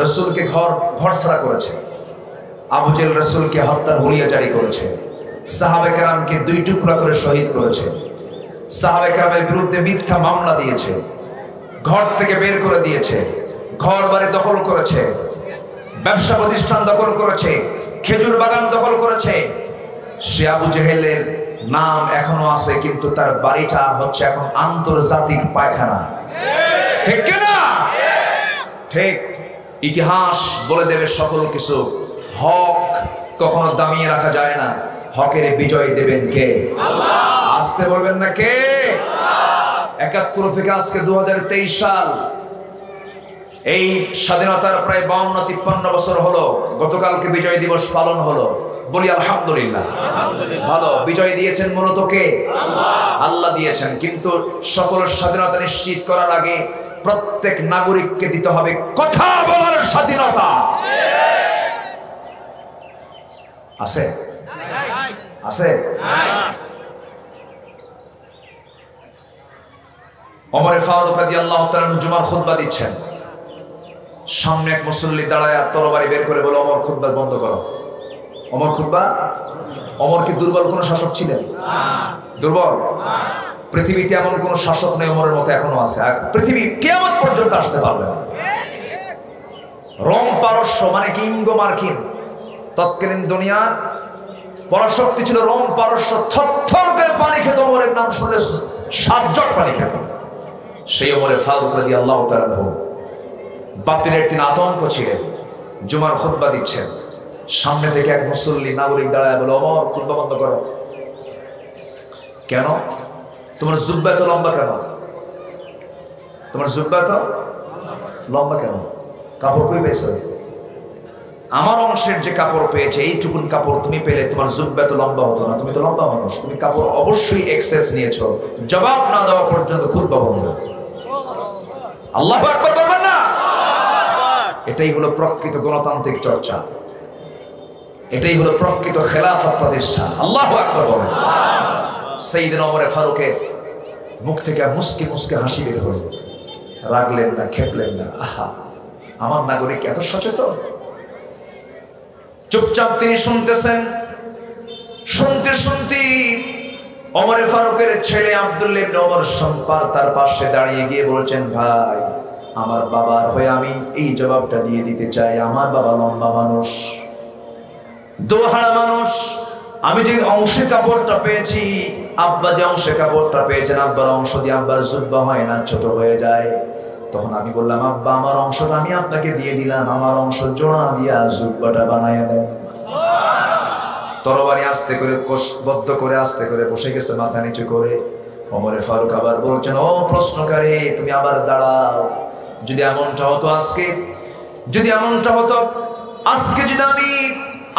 রাসূলকে ঘর ছাড়া করেছে, আবু জেহেল রাসূলকে হত্যার হুলিয়া জারি করেছে, সাহাবে কেরামকে 2 টুকরা করে শহীদ করেছে, সাহাবে কেরামের বিরুদ্ধে মিথ্যা মামলা দিয়েছে, ঘর থেকে বের করে দিয়েছে, ঘর বাড়ি দখল করেছে, ব্যবসা প্রতিষ্ঠান দখল করেছে, খেজুর বাগান দখল করেছে। সে আবু জেহেলের নাম এখনো আছে, কিন্তু তার বাড়িটা হচ্ছে এখন আন্তর্জাতিক পায়খানা। ঠিক কিনা? ঠিক। ইতিহাস বলে দেবে সকল কিছু। হক কখনো দামিয়ে রাখা যায় না। হকের বিজয় দেবেন কে? আল্লাহ। আসতে বলবেন না কে? 71 থেকে আজকে 2023 সাল, এই স্বাধীনতার প্রায় 52-53 বছর হলো। গতকালকে বিজয় দিবস পালন হলো, বলি আলহামদুলিল্লাহ। ভালো, বিজয় দিয়েছেন মূলত কে? আল্লাহ দিয়েছেন। কিন্তু সকল স্বাধীনতা নিশ্চিত করার আগে প্রত্যেক নাগরিককে দিতে হবে কথা বলার স্বাধীনতা। আছে? আছে? ওমর ফারুক রাদিয়াল্লাহু তাআলা জুমার খুতবা দিচ্ছেন, সামনে এক মুসল্লি দাঁড়ায় আর তরবারি বের করে বলে, ওমর খুতবা বন্ধ করো। ওমর খুতবা? ওমর কি দুর্বল কোন শাসক ছিলেন? দুর্বল? পৃথিবীতে এমন কোন শাসক নেই ওমরের মতো এখনো আছে, আর পৃথিবী কিয়ামত পর্যন্ত আসতে পারবে না। রোম পারস্য মানে কি ইঙ্গো মার্কিন, তৎকালীন দুনিয়ার পরাশক্তি ছিল রোম পারস্য। থরথর করে পানি খেত, ওমরের নাম শুনলে 7 জগ পানি খেত। সেই ওমরে ফারুক রাদিয়াল্লাহু তাআলা বাতিলের দিন আতঙ্ক ছিলেন, জুমার খুতবা দিচ্ছেন, সামনে থেকে এক মুসল্লি নাগরিক দাঁড়ায় বলে, ওমর খুতবা বন্ধ করো। কেন? তোমার জুব্বা এত লম্বা কেন? তোমার জুব্বা এত লম্বা কেন? কাপড় কই পেয়েছো? আমার অংশের যে কাপড় পেয়েছে এইটুকুন কাপড় তুমি পেলে তোমার জুব্বা এত লম্বা হতো না। তুমি তো লম্বা মানুষ, তুমি কাপড় অবশ্যই এক্সেস নিয়েছো। জবাব না দেওয়া পর্যন্ত খুতবা বন্ধ। আল্লাহু আকবার বলবেন না? এটাই হলো প্রকৃত গণতান্ত্রিক চর্চা, এটাই হলো প্রকৃত খেলাফত প্রতিষ্ঠা। আল্লাহু আকবার বলেন। সাইয়েদনা ওমর ফারুকের মুখ থেকে মুস্কি মুস্কি হাসি বের হলো। রাগলেন না, খেপলেন না। আহা, আমার নাগরিক এত সচেতন। চুপচাপ তিনি শুনতেছেন। শুনতে শুনতে ওমর ফারুকের ছেলে আব্দুল্লাহ ইবনে ওমর সম্পার তার পাশে দাঁড়িয়ে গিয়ে বলছেন, ভাই, আমার বাবার হয়ে আমি এই জবাবটা দিয়ে দিতে চাই। আমার বাবা লম্বা মানুষ, দোহাড়া মানুষ। আমি যে অংশে কাপড়টা পেয়েছি, আব্বা যে অংশে কাপড়টা পেয়েছেন, আব্বার অংশ দিয়ে আব্বার জুব্বা হয় না, ছোট হয়ে যায়। তখন আমি বললাম, আব্বা, আমার অংশটা আমি আপনাকে দিয়ে দিলাম, আমার অংশ জোড়া দিয়া জুব্বাটা বানাইয়া দেন। তরবারি আস্তে করে বদ্ধ করে আস্তে করে বসে গেছে মাথা নিচু করে। ওমর ফারুক আবার বলছেন, ও প্রশ্নকারী, তুমি আবার দাঁড়াও। যদি এমনটা হতো আজকে, যদি এমনটা হতো আজকে, যদি আমি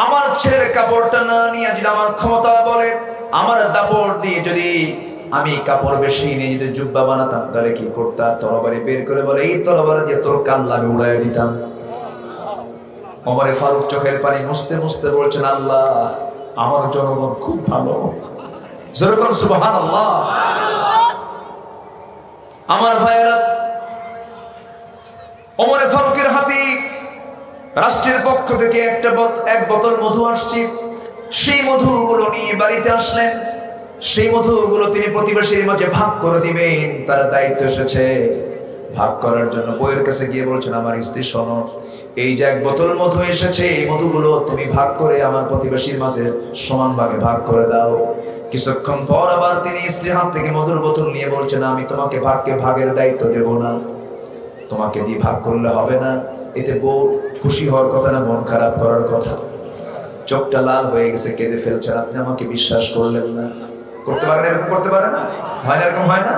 আমার ছেলের কাপড়টা না নিয়ে, যদি আমার ক্ষমতা বলে আমার দাপড় দিয়ে যদি আমি কাপড় বেশি নিয়ে যদি জুব্বা বানাতাম, তাহলে কি করতাম? তরবারি বের করে বলে, এই তরবারি দিয়ে তোর কাল্লা আমি উড়াই দিতাম। ওমর ফারুক চোখের পানি মুছতে মুছতে বলছেন, আল্লাহ, আমার জনগণ খুব ভালো। যেরকম সুবহানাল্লাহ। আমার ভাইয়েরা, ওমর ফারুকের হাতে রাষ্ট্রের পক্ষ থেকে এক বোতল মধু আসছে। সেই মধুগুলো নিয়ে বাড়িতে আসলেন। সেই মধুগুলো তিনি প্রতিবেশীর মাঝে ভাগ করে দিবেন, তার দায়িত্ব এসেছে। ভাগ করার জন্য বউয়ের কাছে গিয়ে বলছেন, আমার স্ত্রী, শোনো, এই যে 1 বোতল মধু এসেছে, এই মধুগুলো তুমি ভাগ করে আমার প্রতিবেশীর মাঝে সমান ভাগে ভাগ করে দাও। কিছুক্ষণ পর আবার তিনি স্ত্রীর হাত থেকে মধুর বোতল নিয়ে বলছেন, আমি তোমাকে ভাগের দায়িত্ব দেব না, তোমাকে দিয়ে ভাগ করলে হবে না। এতে বউ খুশি হওয়ার কথা না, মন খারাপ করার কথা। চোখটা লাল হয়ে গেছে, কেঁদে ফেলছেন। আপনি আমাকে বিশ্বাস করলেন না। করতে পারেন এরকম? করতে পারে না? হয় না এরকম? হয় না?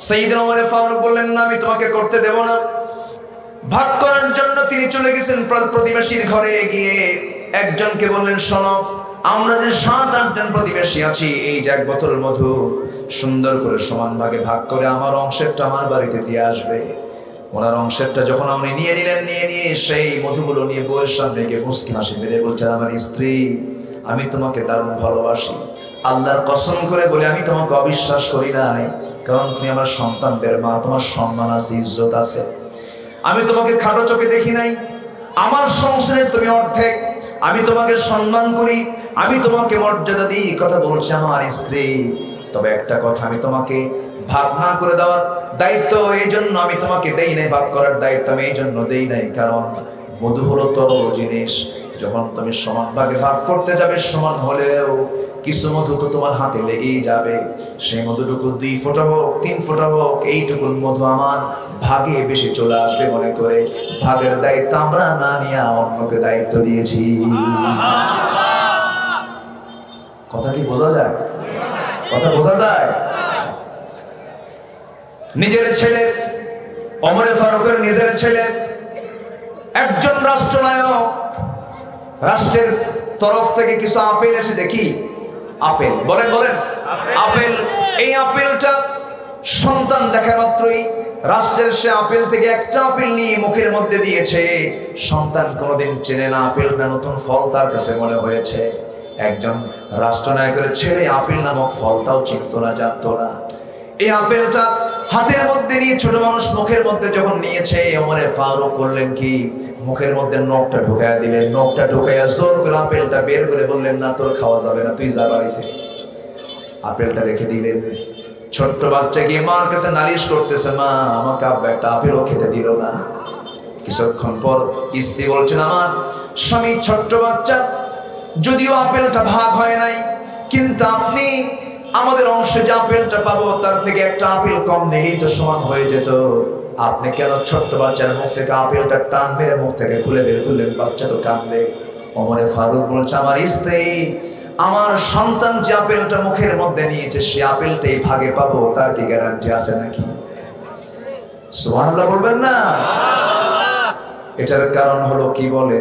সাইয়েদনা ওমর ফারুক বললেন, না, আমি তোমাকে করতে দেব না। ভাগ করার জন্য তিনি চলে গেছেন প্রতিবেশীর ঘরে গিয়ে একজনকে বললেন, শোনো, আমরা যে 7-8 জন প্রতিবেশী আছি, এই যে 1 বোতল মধু সুন্দর করে সমান ভাগে ভাগ করে আমার অংশেরটা আমার বাড়িতে দিয়ে আসবে। ওনার অংশেরটা যখন উনি নিয়ে নিলেন, নিয়ে সেই মধুগুলো নিয়ে বউয়ের সামনে গিয়ে মুস্কি হাসি মেরে বলছেন, আমার স্ত্রী, আমি তোমাকে দারুণ ভালোবাসি, আল্লাহর কসম করে বলে আমি তোমাকে অবিশ্বাস করি নাই, কারণ তুমি আমার সন্তানদের মা, তোমার সম্মান আছে, ইজ্জত আছে, আমি তোমাকে খাটো চোখে দেখি নাই, আমার সংসারে তুমি অর্ধেক, আমি তোমাকে সম্মান করি, আমি তোমাকে মর্যাদা দিই, কথা বলছে আমার স্ত্রী। তবে একটা কথা, আমি তোমাকে ভাগ না করে দেওয়ার দায়িত্ব এই জন্য আমি তোমাকে দেই নাই, ভাগ করার দায়িত্ব আমি এই জন্য দেই নাই, কারণ মধু হলো তরল জিনিস, যখন তুমি সমান ভাগে ভাগ করতে যাবে, সমান হলেও কিছু মধু তো তোমার হাতে লেগেই যাবে, সেই মধুটুকু 2 ফোঁটা হোক 3 ফোঁটা হোক, এইটুকুর মধু আমার ভাগে বেশি চলে আসবে মনে করে ভাগের দায়িত্ব আমরা না নিয়ে অন্যকে দায়িত্ব দিয়েছি। কথা কি বোঝা যায়? কথা বোঝা যায়? নিজের ছেলে ওমরে ফারুকের নিজের ছেলে একজন রাষ্ট্রনায়ক, রাষ্ট্রের তরফ থেকে কিছু আপেল এসে, দেখি আপেল, বলেন বলেন আপেল, এই আপেলটা সন্তান দেখা মাত্রই রাষ্ট্রের সে আপেল থেকে একটা আপেল নিয়ে মুখের মধ্যে দিয়েছে। সন্তান কোনোদিন চেনে না আপেলটা নতুন ফল, তার কাছে মনে হয়েছে। একজন রাষ্ট্রনায়কের ছেলে আপেল নামক ফলটাও চিনত না, জানতো না। এই আপেলটা হাতের মধ্যে নিয়ে ছোট মানুষ মুখের মধ্যে যখন নিয়েছে, ওমরে ফারুক করলেন কি, মুখের মধ্যে নখটা ঢুকাইয়া দিলেন, নখটা ঢুকাইয়া জোর করে আপেলটা বের করে বললেন, না তোর খাওয়া যাবে না, তুই যা বাড়িতে। আপেলটা রেখে দিলেন। ছোট্ট বাচ্চা গিয়ে মার কাছে নালিশ করতেছে, মা আমাকে আব্বা একটা আপেলও খেতে দিল না। কিছুক্ষণ পর স্ত্রী বলছেন, আমার স্বামী ছোট্ট বাচ্চা, যদিও আপেলটা ভাগ হয় নাই, কিন্তু আপনি আমাদের অংশে যে আপেলটা পাবো তার থেকে একটা আপেল কম নিলেই তো সমান হয়ে যেত, আপনি কেন ছোট্ট বাচ্চার মুখ থেকে আপেলটা টান মেরে মুখ থেকে খুলে বের করলেন? বাচ্চা তো কাঁদবে। ওমরে ফারুক বলছে, আমার স্ত্রী, আমার সন্তান যে আপেলটা মুখের মধ্যে নিয়েছে সে আপেলটাই ভাগে পাবো, তার কি গ্যারান্টি আছে নাকি? সুবহানাল্লাহ বলবেন না? এটার কারণ হলো কি বলে?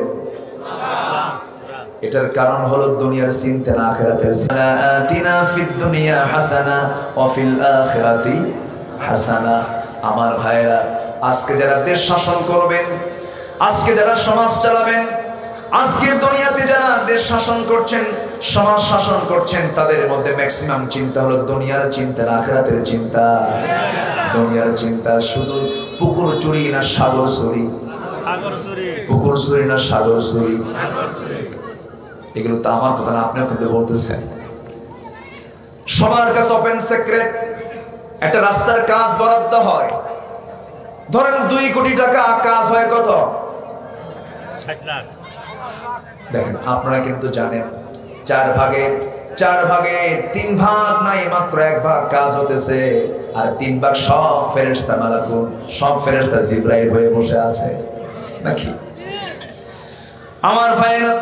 এটার কারণ হলো দুনিয়ার চিন্তা না আখিরাতের চিন্তা। আতিনা ফিদ দুনিয়া হাসানা ওয়া ফিল আখিরাতি হাসানা। আমার ভাইরা, আজকে যারা দেশ শাসন করবেন, আজকে যারা সমাজ চালাবেন, আজকের দুনিয়াতে যারা দেশ শাসন করছেন, সমাজ শাসন করছেন, তাদের মধ্যে ম্যাক্সিমাম চিন্তা হলো দুনিয়ার চিন্তা না আখিরাতের চিন্তা। দুনিয়ার চিন্তা শুধু পুকুর চুরি না সাগর চুরি, পুকুর চুরি না সাগর চুরি, এগুলো তো আমার কথা না, আপনিও কিন্তু বলতেছেন। সবার কাছে ওপেন সিক্রেট, একটা রাস্তার কাজ বরাদ্দ হয়, ধরেন 2 কোটি টাকা, কাজ হয় কত? 60 লাখ। দেখেন, আপনারা কিন্তু জানেন 4 ভাগে 3 ভাগ নাই, মাত্র 1 ভাগ কাজ হতেছে, আর 3 ভাগ সব ফেরেশতা মালাকুল, সব ফেরেশতা জিবরাইল হয়ে বসে আছে নাকি? আমার ভাইরা,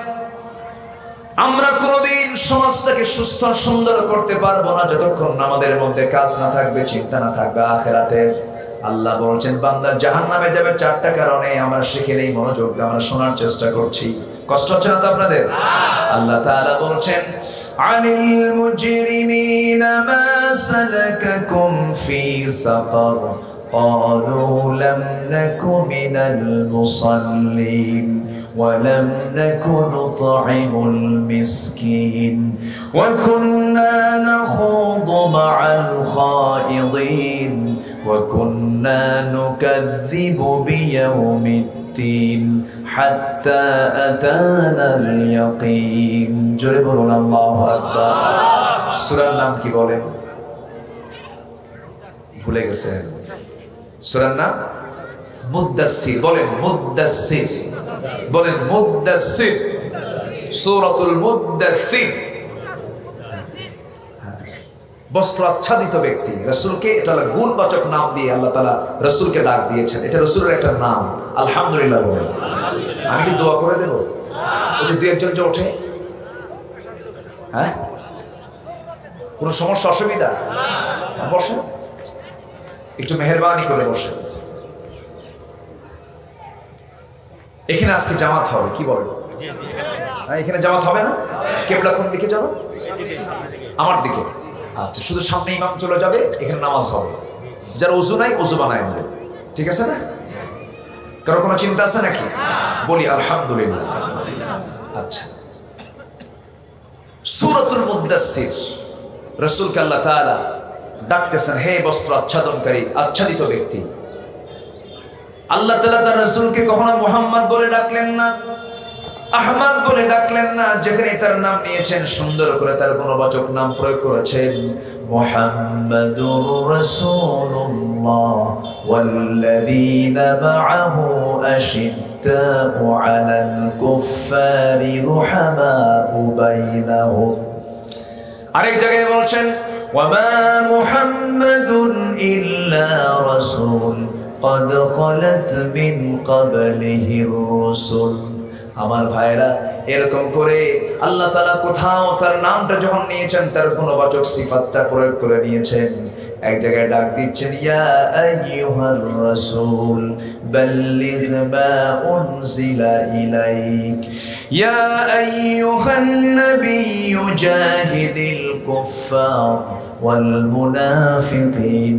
আমরা কোনোদিন সমাজটাকে সুস্থ সুন্দর করতে পারবো না যতক্ষণ আমাদের মধ্যে কাজ না থাকবে, চিন্তা না থাকবে আখিরাতের। আল্লাহ বলছেন, বান্দা জাহান্নামে যাবে 4টা কারণে। আমরা সেখানেই মনোযোগ দিয়ে আমরা শোনার চেষ্টা করছি। কষ্ট হচ্ছে না তো আপনাদের? আল্লাহ তাআলা বলছেন, আনিল মুজরিমিনা মা সালাকাকুম ফি সাকার قالوا لم نك من المصلين ولم نك نطعم المسكين وكنا نخوض مع الخائضين وكنا نكذب بيوم الدين حتى أتانا اليقين। জোরে বলুন আল্লাহু আকবার। সূরার নাম কি বলেন? ভুলে গেছেন? সূরার নাম মুদ্দাসসির। বলেন মুদ্দাসসির, বলেন মুদ্দাসসির, সূরাতুল মুদ্দাসসির। বস্ত্র আচ্ছাদিত ব্যক্তি, রাসূলকে এটা গুণবাচক নাম দিয়ে আল্লাহ তাআলা রাসূলকে ডাক দিয়েছেন। এটা রাসূলের একটা নাম। আলহামদুলিল্লাহ বলেন। আমি কি দোয়া করে দেব? ওই যে 2-1 যে ওঠে, হ্যাঁ, কোনো সমস্যা অসুবিধা? বসে, একটু মেহেরবানি করে বসে। এখানে আজকে জামাত হবে, কি বলেন? এখানে জামাত হবে না? কেবলা কোন দিকে যাবে? আমার দিকে। আচ্ছা, শুধু সামনে ইমাম চলে যাবে, এখানে নামাজ হবে। যার ওযু নাই ওযু বানায় নেবে, ঠিক আছে না? কারো কোনো চিন্তা আছে নাকি? বলি আলহামদুলিল্লাহ। আচ্ছা, সূরাতুল মুদ্দাসসির, রাসূলকে আল্লাহ তাআলা ডাকতেছেন, হে বস্ত্র আচ্ছাদনকারী, আচ্ছাদিত ব্যক্তি। আল্লাহ তাআলা তার রাসূলকে কখনো মুহাম্মদ বলে ডাকলেন না, আহমদ বলে ডাকলেন না। যেখানে তার নাম নিয়েছেন, সুন্দর করে তার গুণবাচক নাম প্রয়োগ করেছেন, মুহাম্মাদুর রাসূলুল্লাহ ওয়াল্লাযীনা মা'আহু আশিদ্দাউ আলাল কুফফারি রুহামাউ বাইনাহুম। আরেক জায়গায় বলছেন, ওয়ামা মুহাম্মাদুন ইল্লা রাসূল قد خلت من قبله الرسل। আমার ভাইরা, এরকম করে আল্লাহ তাআলা কোথাও তার নামটা যখন নিয়েছেন, তার গুণবাচক সিফাতটা প্রয়োগ করে নিয়েছেন। এক জায়গায় ডাক দিচ্ছেন, ইয়া আইয়ুহার রাসূল বাল্লিগ মা উনজিলা ইলাইক, ইয়া আইয়ুহান নাবিয়্যু জাহিদিল কুফফার والمنافقين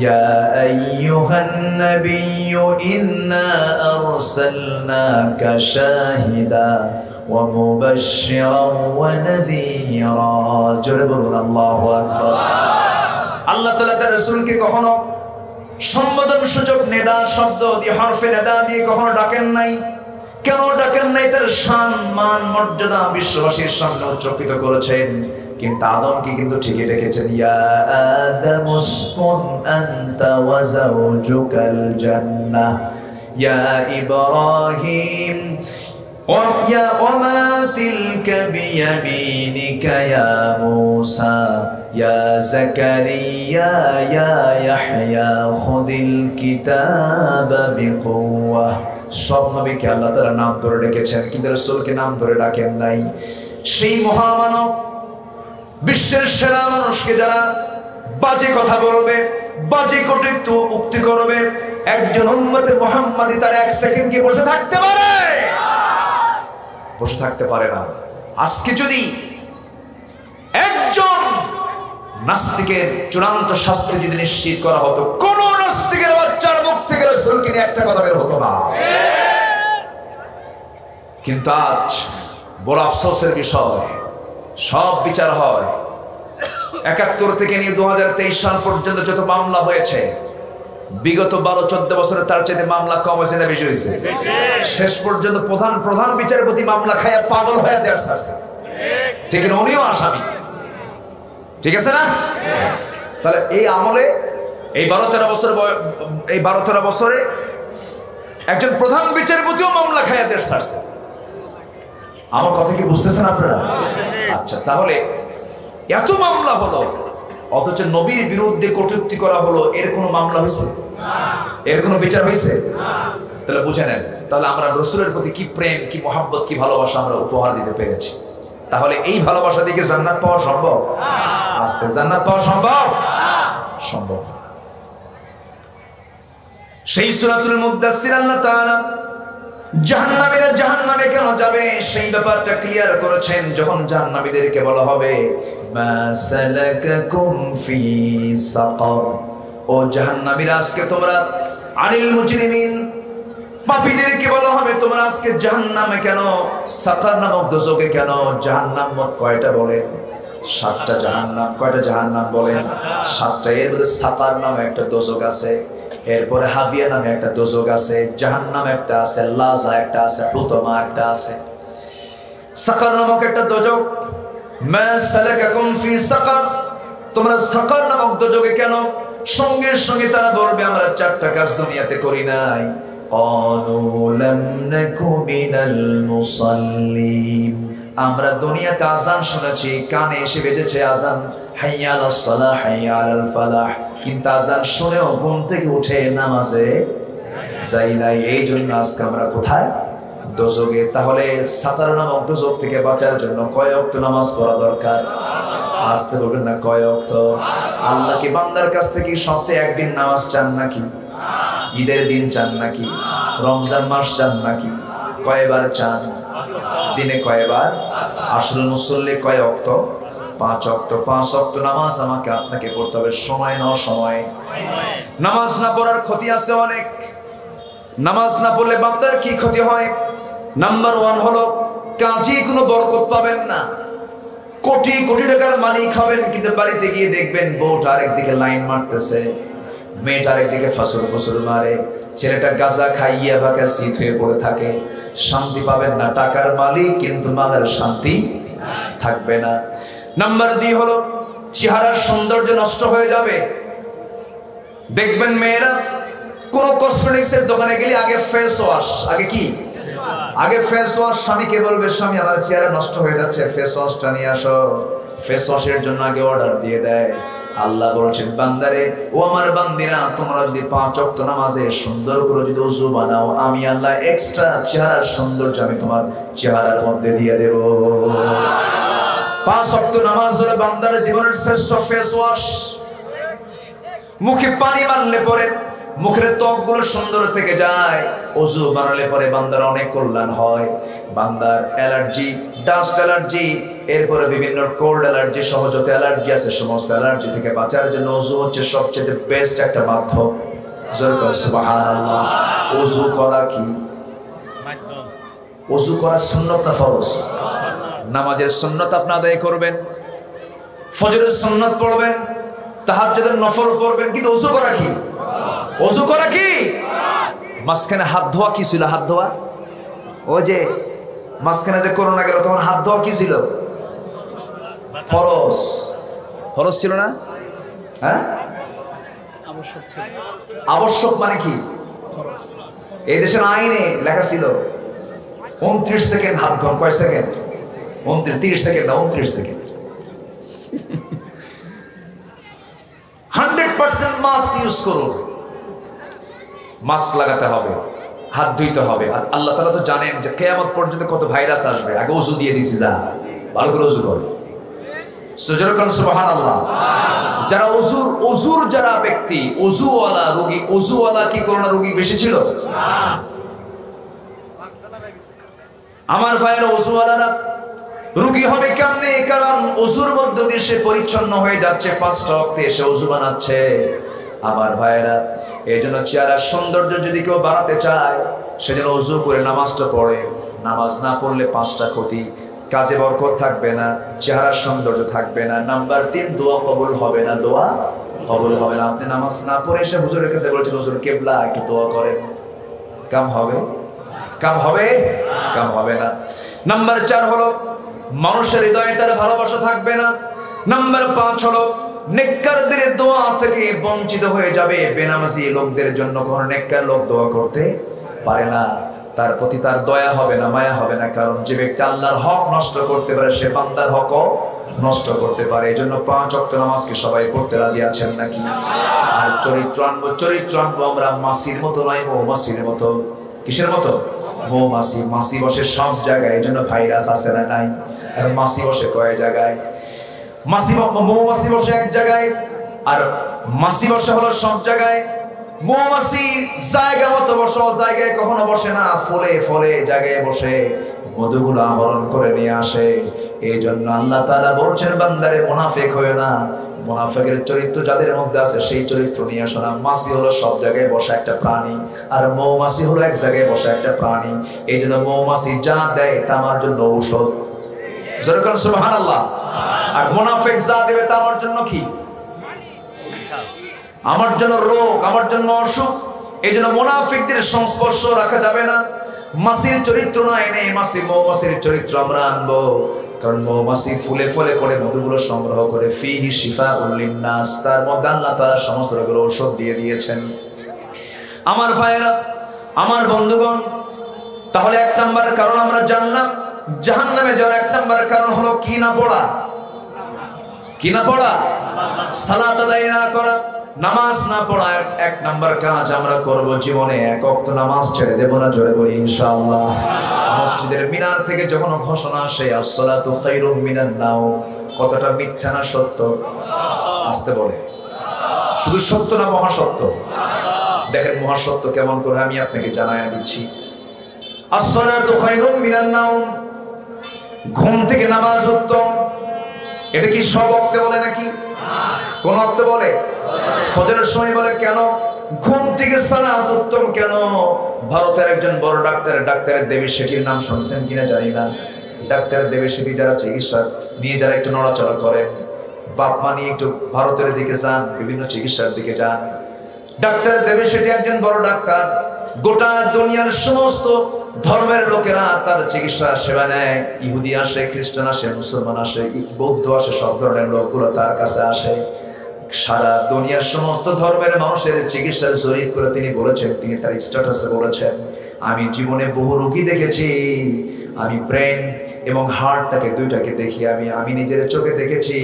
يا أيها النبي إنا أرسلناك شاهدا ومبشرا ونذيرا। جربنا الله أكبر। আল্লাহ তাআলা তার রাসূলকে কখনো সম্বোধন সূচক নেদা শব্দ দিয়ে, হরফে নেদা দিয়ে কখনো ডাকেন নাই। কেন ডাকেন নাই? তার শান, মান, মর্যাদা বিশ্ববাসীর সামনে উচ্চকিত করেছেন। কিন্তু আদমকে কিন্তু ঠিকই ডেকেছেন, ইয়া আদম উসকুন আনতা ওয়া যাওজুকাল জান্নাহ, ইয়া ইব্রাহিম ওয়া মা তিলকা বিয়ামিনিকা ইয়া মূসা, ইয়া যাকারিয়া ইয়া ইয়াহইয়া খুযিল কিতাবা বিকুওয়া। সব নবীকে আল্লাহ তাআলা নাম ধরে ডেকেছেন, কিন্তু রাসূলকে নাম ধরে ডাকেন নাই। সেই মহামানব, বিশ্বের সেরা মানুষকে যারা বাজে কথা বলবে, বাজে কটূক্ত উক্তি করবে, একজন উম্মতে মুহাম্মাদি তার এক সেকেন্ড কি বসে থাকতে পারে? বসে থাকতে পারে না। আজকে যদি একজন নাস্তিকের চূড়ান্ত শাস্তি যদি নিশ্চিত করা হতো, কোন নাস্তিকের বাচ্চার মুখ থেকে রাসূলকে নিয়ে একটা কথা বের হতো না। কিন্তু আজ বড় আফসোসের বিষয়, সব বিচার হয় ৭১ থেকে নিয়ে ২০২৩ সাল পর্যন্ত যত মামলা হয়েছে, বিগত ১২-১৪ বছরে তার চাইতে মামলা কম হয়েছে না বেশি হয়েছে? শেষ পর্যন্ত প্রধান বিচারপতি মামলা খায়া পাগল হয়ে দেশ ছাড়ছে, ঠিক না? উনিও আসামি, ঠিক আছে না? তাহলে এই আমলে এই ১২-১৩ বছরে একজন প্রধান বিচারপতিও মামলা খায়া দেশ ছাড়ছে। আমার কথা কি বুঝতেছেন আপনারা? আচ্ছা, তাহলে এত মামলা হলো, অথচ নবীর বিরুদ্ধে কটূক্তি করা হলো, এর কোনো মামলা হয়েছে? এর কোনো বিচার হয়েছে? তাহলে বুঝে নেন, তাহলে আমরা রাসূলের প্রতি কি প্রেম, কি মহব্বত, কি ভালোবাসা আমরা উপহার দিতে পেরেছি। তাহলে এই ভালোবাসা দিকে জান্নাত পাওয়া সম্ভব? আস্তে জান্নাত পাওয়া সম্ভব? সম্ভব। সেই সূরাতুল মুদ্দাসসির আল্লাহ তাআলা জাহান্নামীরা জাহান্নামে কেন যাবে সেই ব্যাপারটা ক্লিয়ার করেছেন। যখন জাহান্নামীদেরকে বলা হবে, মা সালাকাকুম ফি সাকার, ও জাহান্নামীরা আজকে তোমরা, আনিল মুজরিমিন, পাপীদেরকে বলা হবে, তোমরা আজকে জাহান্নামে কেন? সাকার নামক দোজখে কেন? জাহান্নাম মোট কয়টা বলেন? ৭টা জাহান্নাম। কয়টা জাহান্নাম বলেন? ৭টা। এর মধ্যে সাকার নামে একটা দোজখ আছে, এরপরে হাবিয়া নামে একটা দোজখ আছে, জাহান্নাম একটা আছে, লাযা একটা আছে, হুতমা একটা আছে। সাকার নামক একটা দোজখ। মা সালাকাকুম ফি সাকার, তোমরা সাকার নামক দোজখে কেন? সঙ্গে সঙ্গে তারা বলবে, আমরা 4টা কাজ দুনিয়াতে করি নাই। ক্বালু লাম নাকু মিনাল মুসাল্লিন, আমরা দুনিয়াতে আযান শুনেছি, কানে এসে বেজেছে আযান, হাইয়া আলাস সালাহ হাইয়া আলাল ফালাহ, কিন্তু আযান শুনেও ঘুম থেকে উঠে নামাজে যাই নাই। এই জন্য আজকে আমরা কোথায়? দোজখে। তাহলে সাকার নামক দোজখ থেকে বাঁচার জন্য কয় ওয়াক্ত নামাজ পড়া দরকার? আসতে বলবেন না, কয় ওয়াক্ত? আল্লাহ কি বান্দার কাছ থেকে সপ্তাহে একদিন নামাজ চান নাকি? ঈদের দিন চান নাকি? রমজান মাস চান নাকি? কয়বার চান? দিনে কয়বার? আসল মুসল্লি কয় ওয়াক্ত? 5 ওয়াক্ত। 5 ওয়াক্ত নামাজ আমাকে আপনাকে পড়তে হবে। সময় নাও, সময়। নামাজ না পড়ার ক্ষতি আছে অনেক। নামাজ না পড়লে বান্দার কি ক্ষতি হয়? নাম্বার 1 হলো কাজী কোনো বরকত পাবেন না। কোটি কোটি টাকার মালিক হবেন, কিন্তু বাড়িতে গিয়ে দেখবেন বউটা আরেকদিকে লাইন মারতেছে, মেয়েটা আরেকদিকে ফাসুল ফুসুল মারে, ছেলেটা গাঁজা খাইয়া বাঁকা শীত হয়ে পড়ে থাকে। শান্তি পাবেন না। টাকার মালিক কিন্তু মালের শান্তি থাকবে না। নাম্বার 2 হলো চেহারার সৌন্দর্য নষ্ট হয়ে যাবে। দেখবেন মেয়েরা কোন কসমেটিক্সের দোকানে গেলে আগে ফেস ওয়াশ, আগে কি? আগে ফেস ওয়াশ। স্বামীকে বলবে, স্বামী আমার চেহারা নষ্ট হয়ে যাচ্ছে, ফেস ওয়াশটা নিয়ে আসো। ফেস ওয়াশের জন্য আগে অর্ডার দিয়ে দেয়। আল্লাহ বলছেন, বান্দারে ও আমার বান্দিরা, তোমরা যদি 5 ওয়াক্ত নামাজে সুন্দর করে যদি ওযু বানাও, আমি আল্লাহ এক্সট্রা চেহারার সৌন্দর্য আমি তোমার চেহারার মধ্যে দিয়ে দেব। 5 ওয়াক্ত নামাজ হলো বান্দার জীবনের শ্রেষ্ঠ ফেস ওয়াশ। মুখে পানি মারলে পরে মুখের ত্বকগুলো সুন্দর থেকে যায়। ওযু বানালে পরে বান্দার অনেক কল্যাণ হয়। বান্দার অ্যালার্জি, ডাস্ট অ্যালার্জি, এরপরে বিভিন্ন কোল্ড অ্যালার্জি, সহ যত অ্যালার্জি আছে সমস্ত অ্যালার্জি থেকে বাঁচার জন্য ওযু হচ্ছে সবচেয়ে বেস্ট একটা মাধ্যম। সুবহানাল্লাহ। ওযু করা কি? ওযু করা সুন্নাত না ফরজ? নামাজের সুন্নাত আপনি আদায় করবেন, ফজরের সুন্নাত পড়বেন, তাহাজ্জুদের নফল পড়বেন, কিন্তু ওযু করা কি? ওযু করা কি? মাঝখানে হাত ধোয়া কি ছিল? হাত ধোয়া, ওই যে মাঝখানে যে করোনা গেল তখন হাত ধোয়া কি ছিল? ফরজ। ফরজ ছিল না? হ্যাঁ, আবশ্যক ছিল। আবশ্যক মানে কি? এই দেশের আইনে লেখা ছিল 29 সেকেন্ড হাত ধোয়া। কয় সেকেন্ড? 30 সেকেন্ড না, 29 সেকেন্ড। 100% মাস্ক ইউজ করুন। মাস্ক লাগাতে হবে, হাত ধুইতে হবে। আল্লাহ তাআলা তো জানেন যে কিয়ামত পর্যন্ত কত ভাইরাস আসবে। আগে ওযু দিয়ে দিছি, যা ভালো করে ওযু কর। সুজরকান সুবহানাল্লাহ। যারা ওযুর যারা ব্যক্তি, ওযুওয়ালা রোগী, ওযুওয়ালা কি করোনা রোগী বেশি ছিল? আমার ভাইয়েরা, ওযুওয়ালারা রোগী হবে কেমনে? কারণ ওযুর মধ্য দিয়ে সে পরিচ্ছন্ন হয়ে যাচ্ছে, 5টা ওয়াক্তে এসে ওযু বানাচ্ছে। আমার ভাইয়েরা, এই জন্য চেহারার সৌন্দর্য যদি কেউ বাড়াতে চায়, সেজন্য ওযু করে নামাজটা পড়ে। নামাজ না পড়লে 5টা ক্ষতি। কাজে বরকত থাকবে না, চেহারার সৌন্দর্য থাকবে না। নাম্বার 3, দোয়া কবুল হবে না। দোয়া কবুল হবে না। আপনি নামাজ না পড়ে এসে হুজুরের কাছে বলছেন, হুজুর কেবলা একটু দোয়া করেন, কাম হবে? কাম হবে? কাম হবে না। নাম্বার 4 হলো মানুষের হৃদয়ে তার ভালোবাসা থাকবে না। নাম্বার 5 হলো নেককারদের দোয়া থেকে বঞ্চিত হয়ে যাবে। বেনামাজি লোকদের জন্য কোনো নেককার লোক দোয়া করতে পারে না। তার প্রতি তার দয়া হবে না, মায়া হবে না। কারণ যে ব্যক্তি আল্লাহর হক নষ্ট করতে পারে, সে বান্দার হকও নষ্ট করতে পারে। এই জন্য 5 ওয়াক্ত নামাজকে সবাই পড়তে রাজি আছেন নাকি? আর চরিত্র আনবো আমরা মাসির মতো নয়, মৌমাছির মতো। কিসের মতো? মৌমাছি। মাছি বসে সব জায়গায়, এই জন্য ভাইরাস আছে না নাই? আর মাছি বসে কয় জায়গায়? মৌমাছি বসে এক জায়গায়, আর মাছি বসে হলো সব জায়গায়। মৌমাছি জায়গা মতো বসে, জায়গায় কখনো বসে না, ফলে ফলে জায়গায় বসে মধুগুলো আহরণ করে নিয়ে আসে। এই জন্য আল্লাহ তাআলা বলছেন, বান্দারে মুনাফিক হয়ে না। মুনাফিকের চরিত্র যাদের মধ্যে আছে সেই চরিত্র নিয়ে আসো না। মাছি হলো সব জায়গায় বসা একটা প্রাণী, আর মৌমাছি হলো এক জায়গায় বসা একটা প্রাণী। এই জন্য মৌমাছি যা দেয় তা আমার জন্য ঔষধ। যেরকম সুবহানাল্লাহ। আর মুনাফিক যা দেবে তা আমার জন্য কি? আমার জন্য রোগ, আমার জন্য অসুখ। এই জন্য মুনাফিকদের সংস্পর্শ রাখা যাবে না। মাছির চরিত্র না এনে মৌমাছির চরিত্র আমরা আনবো। কারণ মৌমাছি ফুলে ফলে পড়ে মধুগুলো সংগ্রহ করে, ফিহি শিফাউল লিন্নাস, তার মধ্যে আল্লাহ তাআলা সমস্ত রোগের ঔষধ দিয়ে দিয়েছেন। আমার ভাইয়েরা, আমার বন্ধুগণ, তাহলে 1 নাম্বার কারণ আমরা জানলাম জাহান্নামে যাওয়ার 1 নাম্বার কারণ হলো কি না পড়া? কি না পড়া? সালাত আদায় না করা, নামাজ না পড়া। 1 নাম্বার কাজ আমরা করব জীবনে, 1 ওয়াক্ত নামাজ ছেড়ে দেব না। জোরে বলি ইনশাআল্লাহ। মসজিদের মিনার থেকে যখন ঘোষণা আসে আসসালাতু খায়রুম মিনান নাওম, কতটা মিথ্যা না সত্য? আসতে বলে শুধু সত্য না মহাসত্য? দেখেন মহাসত্য কেমন করে আমি আপনাকে জানাই দিচ্ছি। আসসালাতু খায়রুম মিনান নাওম, ঘুম থেকে নামাজ উত্তম, এটা কি সব ওয়াক্তে বলে নাকি? কোন ওয়াক্তে বলে? ফজরের সময় বলে। কেন? ঘুম থেকে সালাত উত্তম কেন? ভারতের একজন বড় ডাক্তারের দেবী শেঠির নাম শুনছেন কিনা জানি না। ডাক্তারের দেবী শেঠি যারা চিকিৎসা নিয়ে যারা একটু নড়াচড়া করেন, বাপ মা নিয়ে একটু ভারতের দিকে যান, বিভিন্ন চিকিৎসার দিকে যান। ডাক্তার দেবী শেঠি একজন বড় ডাক্তার। গোটা দুনিয়ার সমস্ত ধর্মের লোকেরা তার চিকিৎসা সেবা নেয়। ইহুদি আসে, খ্রিস্টান আসে, মুসলমান আসে, বৌদ্ধ আসে, সব ধরনের লোকগুলো তার কাছে আসে। সারা দুনিয়ার সমস্ত ধর্মের মানুষের চিকিৎসার জরিপ করে তিনি বলেছেন, তিনি তার স্ট্যাটাসে বলেছেন, আমি জীবনে বহু রোগী দেখেছি, আমি ব্রেন এবং হার্টটাকে দুইটাকে দেখি, আমি নিজের চোখে দেখেছি।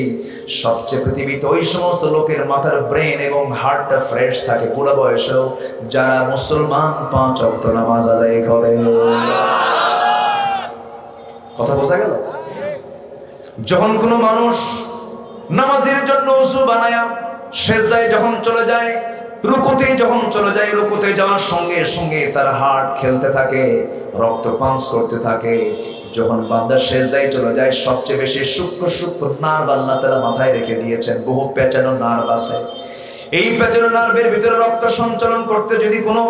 সবচেয়ে পৃথিবীতে ওই সমস্ত লোকের মাথার ব্রেন এবং হার্টটা ফ্রেশ থাকে বুড়া বয়সেও, যারা মুসলমান 5 ওয়াক্ত নামাজ আদায় করে। কথা বোঝা গেল? যখন কোনো মানুষ নামাজের জন্য ওযু বানায়া সেজদায় যখন চলে যায়, রুকুতে যখন চলে যায়, রুকুতে যাওয়ার সঙ্গে সঙ্গে তার হার্ট খেলতে থাকে, রক্ত পাঞ্চ করতে থাকে। যখন বান্দা সেজদায় চলে যায়, সবচেয়ে বেশি সূক্ষ্ম নার্ভ আল্লাহ তাআলা মাথায় রেখে দিয়েছেন। বহু পেঁচানো নার্ভ আছে। এই পেঁচানো নার্ভের ভিতরে রক্ত সঞ্চালন করতে যদি কোনো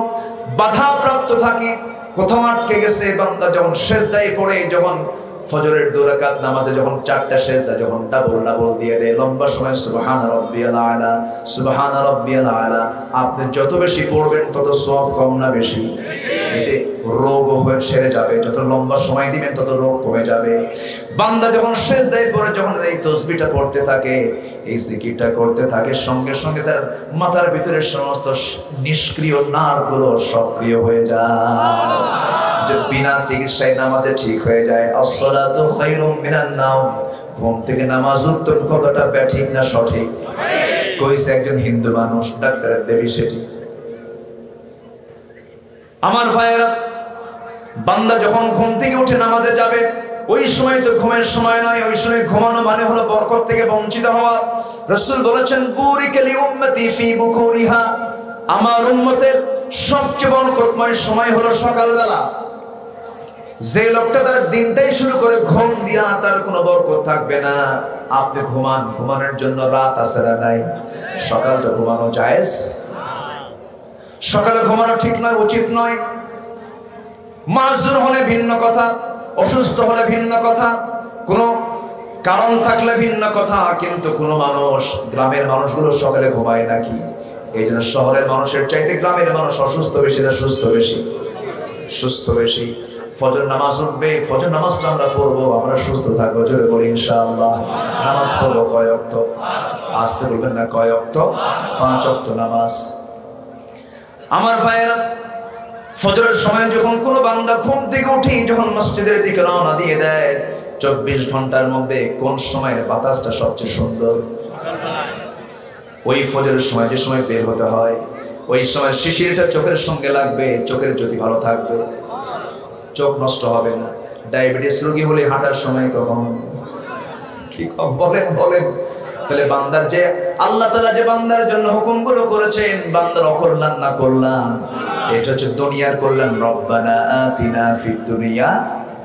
বাধা প্রাপ্ত থাকে, কোথাও আটকে গেছে, বান্দা যখন সেজদায় পড়ে, যখন ফজরের 2 রাকাত নামাজে যখন 4টা সেজদা যখন ডাবল দিয়ে দেয়, লম্বা সময় সুবহান রাব্বিয়াল আলা, সুবহান রাব্বিয়াল আলা, আপনি যত বেশি পড়বেন তত সওয়াব কম না বেশি? এতে রোগও হয়ে সেরে যাবে। যত লম্বা সময় দিবেন তত রোগ কমে যাবে। বান্দা যখন সেজদায় পড়ে, যখন এই তাসবিহটা পড়তে থাকে, এই জিকিরটা করতে থাকে, সঙ্গে সঙ্গে তার মাথার ভিতরে সমস্ত নিষ্ক্রিয় নার্ভগুলো সক্রিয় হয়ে যায়। যে বিনা চিকিৎসায় নামাজে ঠিক হয়ে যায়। আসসালাতু খায়রুম মিনান নাওম, ঘুম থেকে নামাজ উত্তম। কথাটা ব্যাঠিক না সঠিক? কইছে একজন হিন্দু মানুষ, ডাক্তারের দেবী শেঠি। আমার ভাইয়েরা, বান্দা যখন ঘুম থেকে উঠে নামাজে যাবে, ওই সময় তো ঘুমের সময় নয়, ওই সময় ঘুমানো মানে হলো বরকত থেকে বঞ্চিত হওয়া। রাসূল বলেছেন, বুরিকা লি উম্মতি ফি বুকুরিহা, আমার উম্মতের সবচেয়ে বরকতময় সময় হলো সকালবেলা। যে লোকটা তার দিনটাই শুরু করে ঘুম দিয়া, তার কোনো বরকত থাকবে না। আপনি ঘুমান, ঘুমানোর জন্য রাত আছে না নাই? সকালটা ঘুমানো জায়েজ? সকালে ঘুমানো ঠিক নয়, উচিত নয়। মাজুর হলে ভিন্ন কথা, অসুস্থ হলে ভিন্ন কথা, কোনো কারণ থাকলে ভিন্ন কথা। কিন্তু কোনো মানুষ, গ্রামের মানুষগুলো সকালে ঘুমায় নাকি? এই জন্য শহরের মানুষের চাইতে গ্রামের মানুষ অসুস্থ বেশি না সুস্থ বেশি? সুস্থ বেশি। ফজর নামাজ উঠবে, ফজর নামাজটা আমরা পড়বো, আমরা সুস্থ থাকবো। জোরে বলি ইনশাআল্লাহ। নামাজ পড়বো কয় ওয়াক্ত? আসতে বলবেন না, কয় ওয়াক্ত? 5 ওয়াক্ত নামাজ। আমার ভাইয়েরা, ফজরের সময় যখন কোনো বান্দা ঘুম থেকে উঠে যখন মসজিদের দিকে রওনা দিয়ে দেয়, 24 ঘন্টার মধ্যে কোন সময়ের বাতাসটা সবচেয়ে সুন্দর? ওই ফজরের সময়, যে সময় বের হতে হয়, ওই সময় শিশিরটা চোখের সঙ্গে লাগবে, চোখের জ্যোতি ভালো থাকবে, চোখ নষ্ট হবে না। ডায়াবেটিস রোগী হলে হাঁটার সময় কখন কি বলেন? তাহলে বান্দার যে আল্লাহ তাআলা যে বান্দার জন্য হুকুমগুলো করেছেন, বান্দার অকল্যাণ না কল্যাণ, এটা হচ্ছে দুনিয়ার কল্যাণ। রব্বানা আতিনা ফিদ দুনিয়া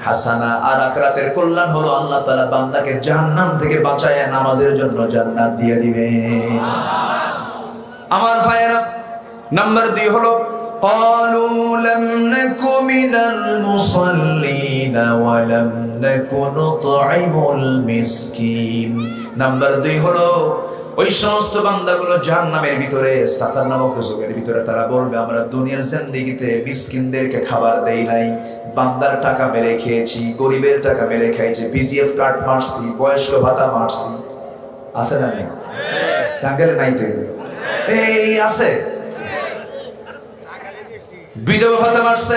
হাসানা। আর আখিরাতের কল্যাণ হলো আল্লাহ তাআলা বান্দাকে জাহান্নাম থেকে বাঁচায় নামাজের জন্য জান্নাত দিয়ে দিবে। আমার ভাইয়েরা, নাম্বার 2 হলো ক্বালু লাম নাকু মিনাল মুসাল্লিনা ওয়া লাম নাকু নুতঈমুল মিসকিন। নাম্বার 2 হলো ওই সমস্ত বান্দাগুলো জাহান্নামের ভিতরে, সাকার নামক যুগের ভিতরে তারা বলবে, আমরা দুনিয়ার জিন্দেগিতে মিসকিনদেরকে খাবার দেই নাই, বান্দার টাকা মেরে খেয়েছি, গরিবের টাকা মেরে খাইছি, বিজিএফ কার্ড মারছি, বয়স্ক ভাতা মারছি। আছে না নেই? টাঙ্গাইলে নাই তো? এই আছে। বিধবা ভাতা মারছে,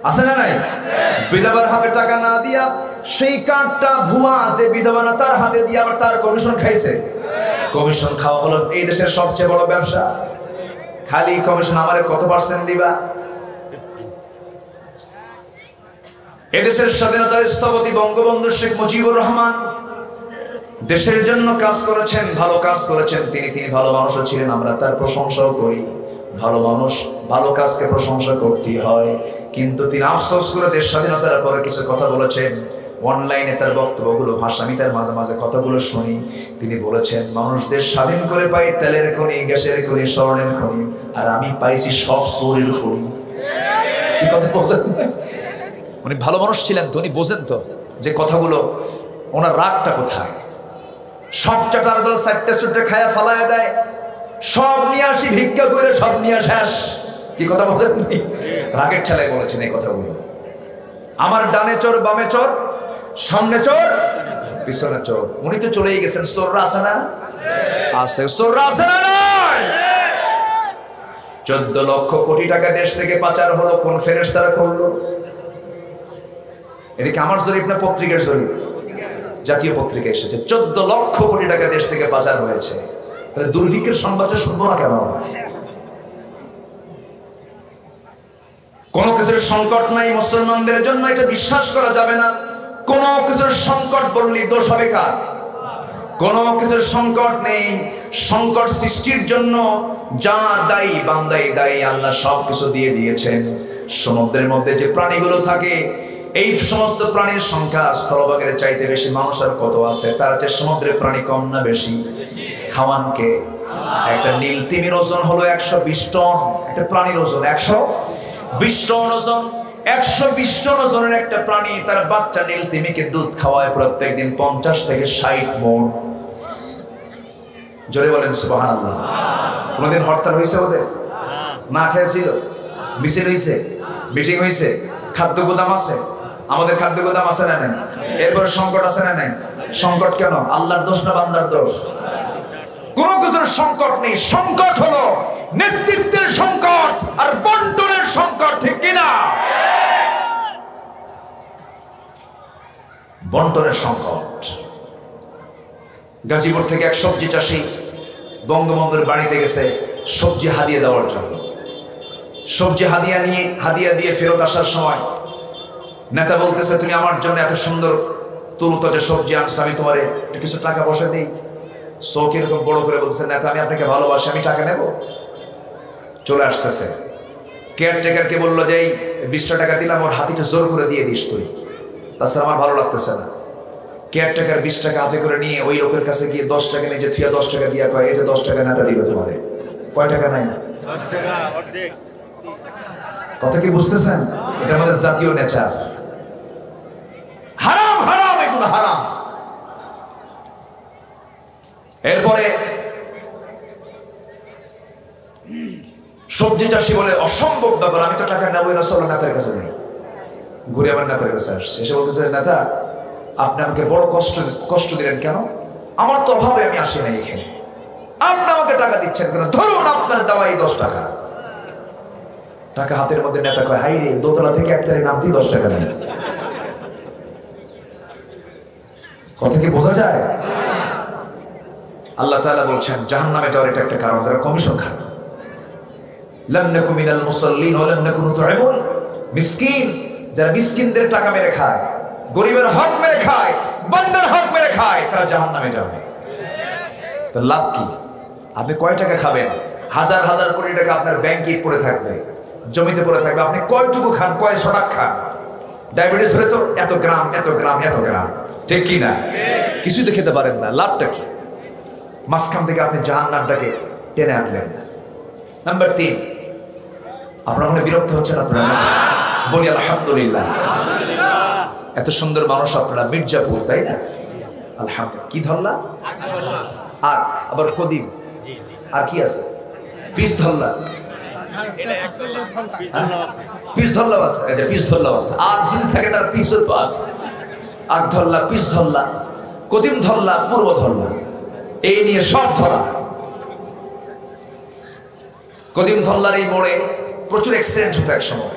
আছে না নাই? বিধবার হাতে টাকা না দিয়া সেই কার্ডটা ভুয়া আছে, বিধবা না তার হাতে দিয়ে আবার তার কমিশন খাইছে। কমিশন খাওয়া হলো এই দেশের সবচেয়ে বড় ব্যবসা। খালি কমিশন আমারে কত % দিবা? এদেশের স্বাধীনতার স্থপতি বঙ্গবন্ধু শেখ মুজিবুর রহমান দেশের জন্য কাজ করেছেন, ভালো কাজ করেছেন। তিনি ভালো মানুষও ছিলেন, আমরা তার প্রশংসাও করি। ভালো মানুষ, ভালো কাজকে প্রশংসা করতেই হয়। কিন্তু তিনি আফসোস করে দেশ স্বাধীনতার পরে কিছু কথা বলেছেন। অনলাইনে তার বক্তব্যগুলো ভাষা, আমি তার মাঝে মাঝে কথাগুলো শুনি। তিনি বলেছেন মানুষদের স্বাধীন করে পাই তেলের খনি, গ্যাসের খনি, স্বর্ণের খনি, আর আমি পাইছি সব চোরের খনি। কি কথা বোঝেন? উনি ভালো মানুষ ছিলেন তো, উনি বোঝেন তো যে কথাগুলো, ওনার রাগটা কোথায়। সব চাটার দল চারটে চুটে খায়া ফালায় দেয়, সব নিয়ে আসি ভিক্ষা করে, সব নিয়ে শেষ। কি কথা বোঝেন? রাগের ঠেলায় বলেছেন এই কথাগুলো। আমার ডানে চোর, বামে চোর, সামনে চোর, পিছনে চোর। উনি তো চলেই গেছেন, চোররা আছে না? আজ থেকে চোররা আছে না? 14 লক্ষ কোটি টাকা দেশ থেকে পাচার হলো, কোন ফেরেশতারা করলো? এটা কি আমার জরিপ না পত্রিকার জরিপ? জাতীয় পত্রিকা এসেছে 14 লক্ষ কোটি টাকা দেশ থেকে পাচার হয়েছে। তাহলে দুর্ভিক্ষের সংবাদটা শুনবো না কেন? কোনো কিছুর সংকট নাই মুসলমানদের জন্য, এটা বিশ্বাস করা যাবে না। কোনো কিছুর সংকট বললে দোষ হবে কার? কোনো কিছুর সংকট নেই। সংকট সৃষ্টির জন্য যা দায়ী বান্দাই দায়ী। আল্লাহ সব কিছু দিয়ে দিয়েছেন। সমুদ্রের মধ্যে যে প্রাণীগুলো থাকে, এই সমস্ত প্রাণীর সংখ্যা স্থলভাগের চাইতে বেশি। মানুষ আর কত আছে? তার চেয়ে সমুদ্রের প্রাণী কম না বেশি? খাওয়ানকে একটা নীল তিমির ওজন হলো 120 টন। একটা প্রাণীর ওজন 120 টন ওজন। 120 টন ওজনের একটা প্রাণী তার বাচ্চা নীল তিমিকে দুধ খাওয়ায় প্রত্যেকদিন 50 থেকে 60 মণ। জোরে বলেন সুবহানাল্লাহ। কোনদিন হরতাল হয়েছে ওদের? না খেয়েছিল? মিছিল হয়েছে? মিটিং হয়েছে? খাদ্য গোদাম আছে? আমাদের খাদ্য গোদাম আছে না নাই? এরপর সংকট আছে না নাই? সংকট কেন? আল্লাহর দোষ না বান্দার দোষ? কোন কিছুর সংকট নেই। সংকট হলো নেতৃত্বের সংকট আর বন্টনের সংকট, ঠিক কিনা? বন্টনের সংকট। গাজীপুর থেকে এক সবজি চাষি বঙ্গবন্ধুর বাড়িতে গেছে সবজি হাদিয়া দেওয়ার জন্য। সবজি হাদিয়া দিয়ে ফেরত আসার সময় নেতা বলতেছে, তুমি আমার জন্য এত সুন্দর তরুতাজা সবজি আনছো, আমি তোমারে কিছু টাকা পয়সা দিই। চোখ এরকম বড় করে বলছে, নেতা আমি আপনাকে ভালোবাসি, আমি টাকা নেব। চলে আসতেছে, কেয়ারটেকারকে বললো যে এই 20 টাকা দিলাম, ওর হাতিটা জোর করে দিয়ে দিস তুই, তাছাড়া আমার ভালো লাগতেছে না। কেয়ারটেকার 20 টাকা হাতে করে নিয়ে ওই লোকের কাছে গিয়ে 10 টাকা নিয়ে যে থুয়া 10 টাকা দিয়া কয়, এই যে 10 টাকা নেতা দিবে তোমারে। কয় টাকা নাই? 10 টাকা অর্ধেক। কথা কি বুঝতেছেন? এটা আমাদের জাতীয় নেচার। হারাম হারাম, এগুলো হারাম। এরপরে সবজি চাষি বলে, অসম্ভব ব্যাপার, আমি তো টাকা নেবই না, চলো নেতার কাছে যাই। ঘুরে আবার নেতার কাছে আসছে, এসে বলতেছে, নেতা আপনি আমাকে বড় কষ্ট দিলেন কেন? আমার তো অভাবে আমি আসি না এখানে, আপনি আমাকে টাকা দিচ্ছেন কেন? ধরুন আপনার দেওয়া এই 10 টাকা। টাকা হাতের মধ্যে, নেতা কয়, হাই রে, দোতলা থেকে একটারে নামতেই 10 টাকা নেই। কথা কি বোঝা যায়? আল্লাহ তাআলা বলছেন জাহান্নামে যাওয়ার এটা একটা কারণ, যারা কমিশন খায়। লাম নাকু মিনাল মুসাল্লিন ওয়া লাম নাকু নুতঈমুল মিসকিন, যারা মিসকিনদের টাকা মেরে খায়, গরিবের হক মেরে খায়, বান্দার হক মেরে খায়, তারা জাহান্নামে যাবে। তো লাভ কি? আপনি কয় টাকা খাবেন? হাজার হাজার কোটি টাকা আপনার ব্যাংকে পড়ে থাকবে, জমিতে পড়ে থাকবে, আপনি কয়টুকু খান, কয় শতাক খান? ডায়াবেটিস হলে তো এত গ্রাম এত গ্রাম এত গ্রাম, ঠিক কি না? কিছুই তো খেতে পারেন না, লাভটা কি? মাঝখান থেকে আপনি জাহান্নামটাকে টেনে আনলেন। নাম্বার 3, আপনার মনে বিরক্ত হচ্ছেন? আপনারা বলি আলহামদুলিল্লাহ। এত সুন্দর মানুষ আপনারা, মির্জাপুর, তাই না? আলহামদুলিল্লাহ। কি ধরলা? আর আবার কদিম, আর কি আছে? পিস ধরলা, পিস ধরলাও আছে। আচ্ছা, পিস ধরলাও আছে। আর যদি থাকে তার পিসও তো আছে। আর ধরলা, পিস ধরলা, কদিম ধরলা, পূর্ব ধরলা, এই নিয়ে সব ধরা। কদিম ধরলার এই মোড়ে প্রচুর অ্যাক্সিডেন্ট হতো এক সময়,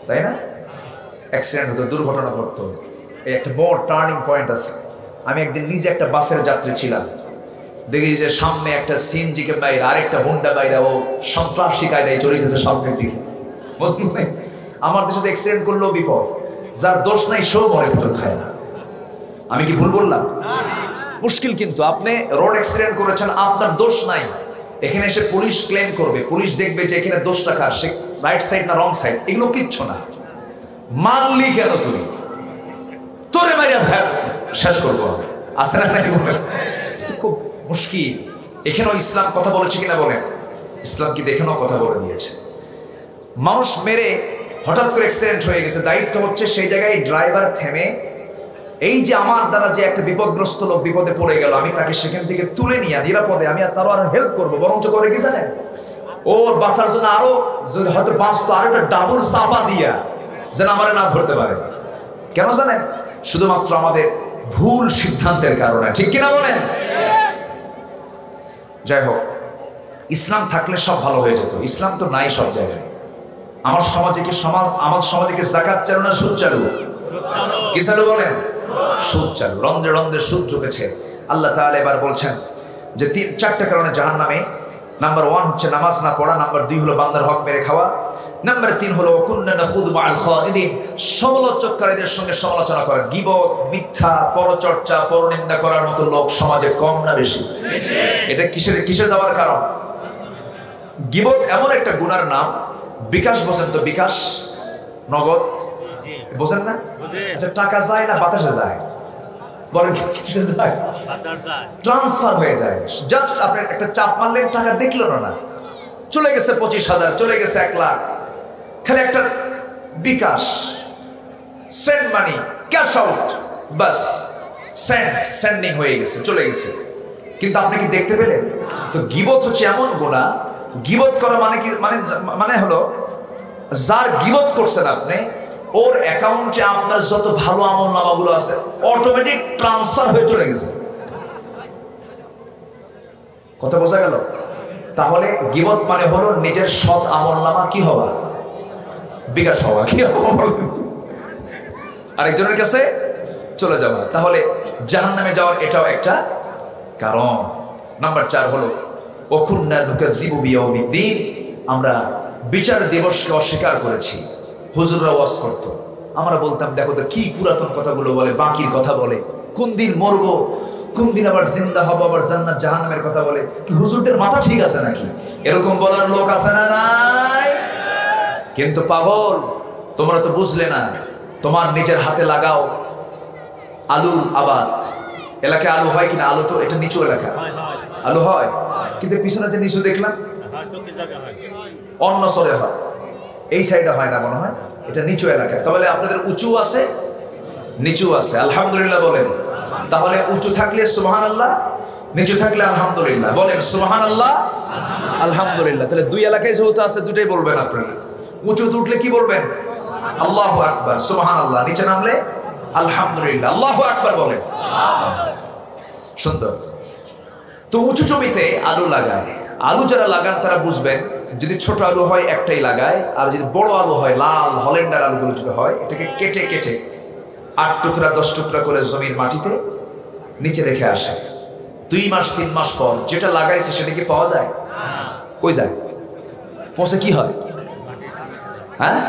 তাই না? অ্যাক্সিডেন্ট হতো, দুর্ঘটনা ঘটতো। এই একটা বড় টার্নিং পয়েন্ট আছে। আমি একদিন নিজে একটা বাসের যাত্রী ছিলাম, দেখি যে সামনে একটা সিএনজিকে বাইরে আরেকটা হোন্ডা বাইরে, ও সন্ত্রাসী কায়দায় চলিতেছে সামনের দিকে। বুঝলেন? আমার দেশে অ্যাক্সিডেন্ট করলেও বিপদ, যার দোষ নাই সেও মরে ভেতর খায় না। আমি কি ভুল বললাম? মুশকিল। কিন্তু আপনি রোড অ্যাক্সিডেন্ট করেছেন, আপনার দোষ নাই, এখানে এসে পুলিশ ক্লেম করবে, পুলিশ দেখবে যে এখানে দোষটা কার, সে রাইট সাইড না রং সাইড, এগুলো কিচ্ছু না। মানলি কেন তুমি? তোরে মাইরা শেষ করবো আসে না নাকি? খুব মুশকিল। এখানেও ইসলাম কথা বলেছে কিনা বলেন? ইসলাম কি দেখেনও কথা বলে দিয়েছে। মানুষ মেরে হঠাৎ করে অ্যাক্সিডেন্ট হয়ে গেছে, দায়িত্ব হচ্ছে সেই জায়গায় ড্রাইভার থেমে এই যে আমার দ্বারা যে একটা বিপদগ্রস্ত লোক বিপদে পড়ে গেল, আমি তাকে সেখান থেকে তুলে নিয়ে নিরাপদে আমি তারও আরো হেল্প করবো। বরঞ্চ করে কি জানেন, ওর বাঁচার জন্য আরো হয়তো বাঁচতো আরো একটা ডাবল চাপা দিয়া যেন আমারে না ধরতে পারে। কেন জানেন? শুধুমাত্র আমাদের ভুল সিদ্ধান্তের কারণে। ঠিক কিনা বলেন? যাই হোক, ইসলাম থাকলে সব ভালো হয়ে যেত। ইসলাম তো নাই সব জায়গায়। আমার সমাজে কি যাকাত চালু না সুদ চালু? কি চালু বলেন? সুদ চালু। রন্ধ্রে রন্ধ্রে সুদ ঢুকেছে। আল্লাহ তাআলা এবার বলছেন যে 4টা কারণে জাহান্নামে। নাম্বার 1 হচ্ছে নামাজ না পড়া, নাম্বার 2 হলো বান্দার হক মেরে খাওয়া, নাম্বার 3 হলো কুননা নাখুদু মাআল খাইদিন, সমালোচককারীদের সঙ্গে সমালোচনা করা। গীবত, মিথ্যা, পরচর্চা, পরনিন্দা করার মতো লোক সমাজে কম না বেশি? এটা কিসের যাওয়ার কারণ? গীবত এমন একটা গুনার নাম। বিকাশ বোঝেন তো? বিকাশ নগদ বোঝেন না? আচ্ছা, টাকা যায় না বাতাসে যায়? বলেন কিসে যায়? ট্রান্সফার হয়ে যায়। জাস্ট আপনি একটা চাপ মারলেন, টাকা দেখলো না, চলে গেছে 25,000, চলে গেছে 1 লাখ। খালি একটা বিকাশ, সেন্ড মানি, ক্যাশ আউট, বাস সেন্ডিং হয়ে গেছে, চলে গেছে। কিন্তু আপনি কি দেখতে পেলেন? তো গীবত হচ্ছে এমন গুনাহ। গীবত করা মানে কি? মানে হলো যার গীবত করছেন আপনি, ওর অ্যাকাউন্টে আপনার যত ভালো আমলনামাগুলো আছে অটোমেটিক ট্রান্সফার হয়ে চলে গেছে। কথা বোঝা গেল? তাহলে গীবত মানে হলো নিজের সৎ আমলনামা কি হওয়া? বিকাশ হওয়া। কি হওয়া? আরেকজনের কাছে চলে যাওয়া। তাহলে জাহান্নামে যাওয়ার এটাও একটা কারণ। নাম্বার 4 হলো ওয়াকুন্না নুকাযযিবু বিয়াউমিদ্দিন, আমরা বিচার দিবসকে অস্বীকার করেছি। হুজুররা ওয়াজ করত, আমরা বলতাম দেখো তো কি পুরাতন কথাগুলো বলে, বাকির কথা বলে, কোন দিন মরবো, কোন দিন আবার জিন্দা হবো, আবার জান্নাত জাহান্নামের কথা বলে। কি হুজুরদের মাথা ঠিক আছে নাকি? এরকম বলার লোক আছে না নাই? কিন্তু পাগল, তোমরা তো বুঝলে না। তোমার নিজের হাতে লাগাও আলুর আবাদ। এলাকায় আলু হয় কিনা? আলু তো এটা নিচু এলাকা, আলু হয়, কিন্তু পিছনে যে নিচু দেখলাম অন্য সরে হয়, এই সাইডে হয় না মনে হয়, এটা নিচু এলাকায়। তাহলে আপনাদের উঁচু আছে, নিচু আছে, আলহামদুলিল্লাহ বলেন। তাহলে উঁচু থাকলে সুবহানাল্লাহ, নিচু থাকলে আলহামদুলিল্লাহ বলেন। সুবহানাল্লাহ, আলহামদুলিল্লাহ। তাহলে 2 এলাকায় যেহেতু আছে, দুটাই বলবেন আপনারা। উঁচুতে উঠলে কি বলবেন? আল্লাহু আকবার, সুবহানাল্লাহ। নিচে নামলে আলহামদুলিল্লাহ, আল্লাহু আকবার বলেন। সুন্দর। তো উঁচু জমিতে আলু লাগায়। আলু যারা লাগান তারা বুঝবেন, যদি ছোট আলু হয় একটাই লাগায়, আর যদি বড় আলু হয়, লাল হল্যান্ডার আলুগুলো যদি হয়, এটাকে কেটে কেটে 8 টুকরা 10 টুকরা করে জমির মাটিতে নিচে রেখে আসে। 2 মাস 3 মাস পর যেটা লাগাইছে সেটা কি পাওয়া যায়? কই যায়? পচে কি হয়? হ্যাঁ,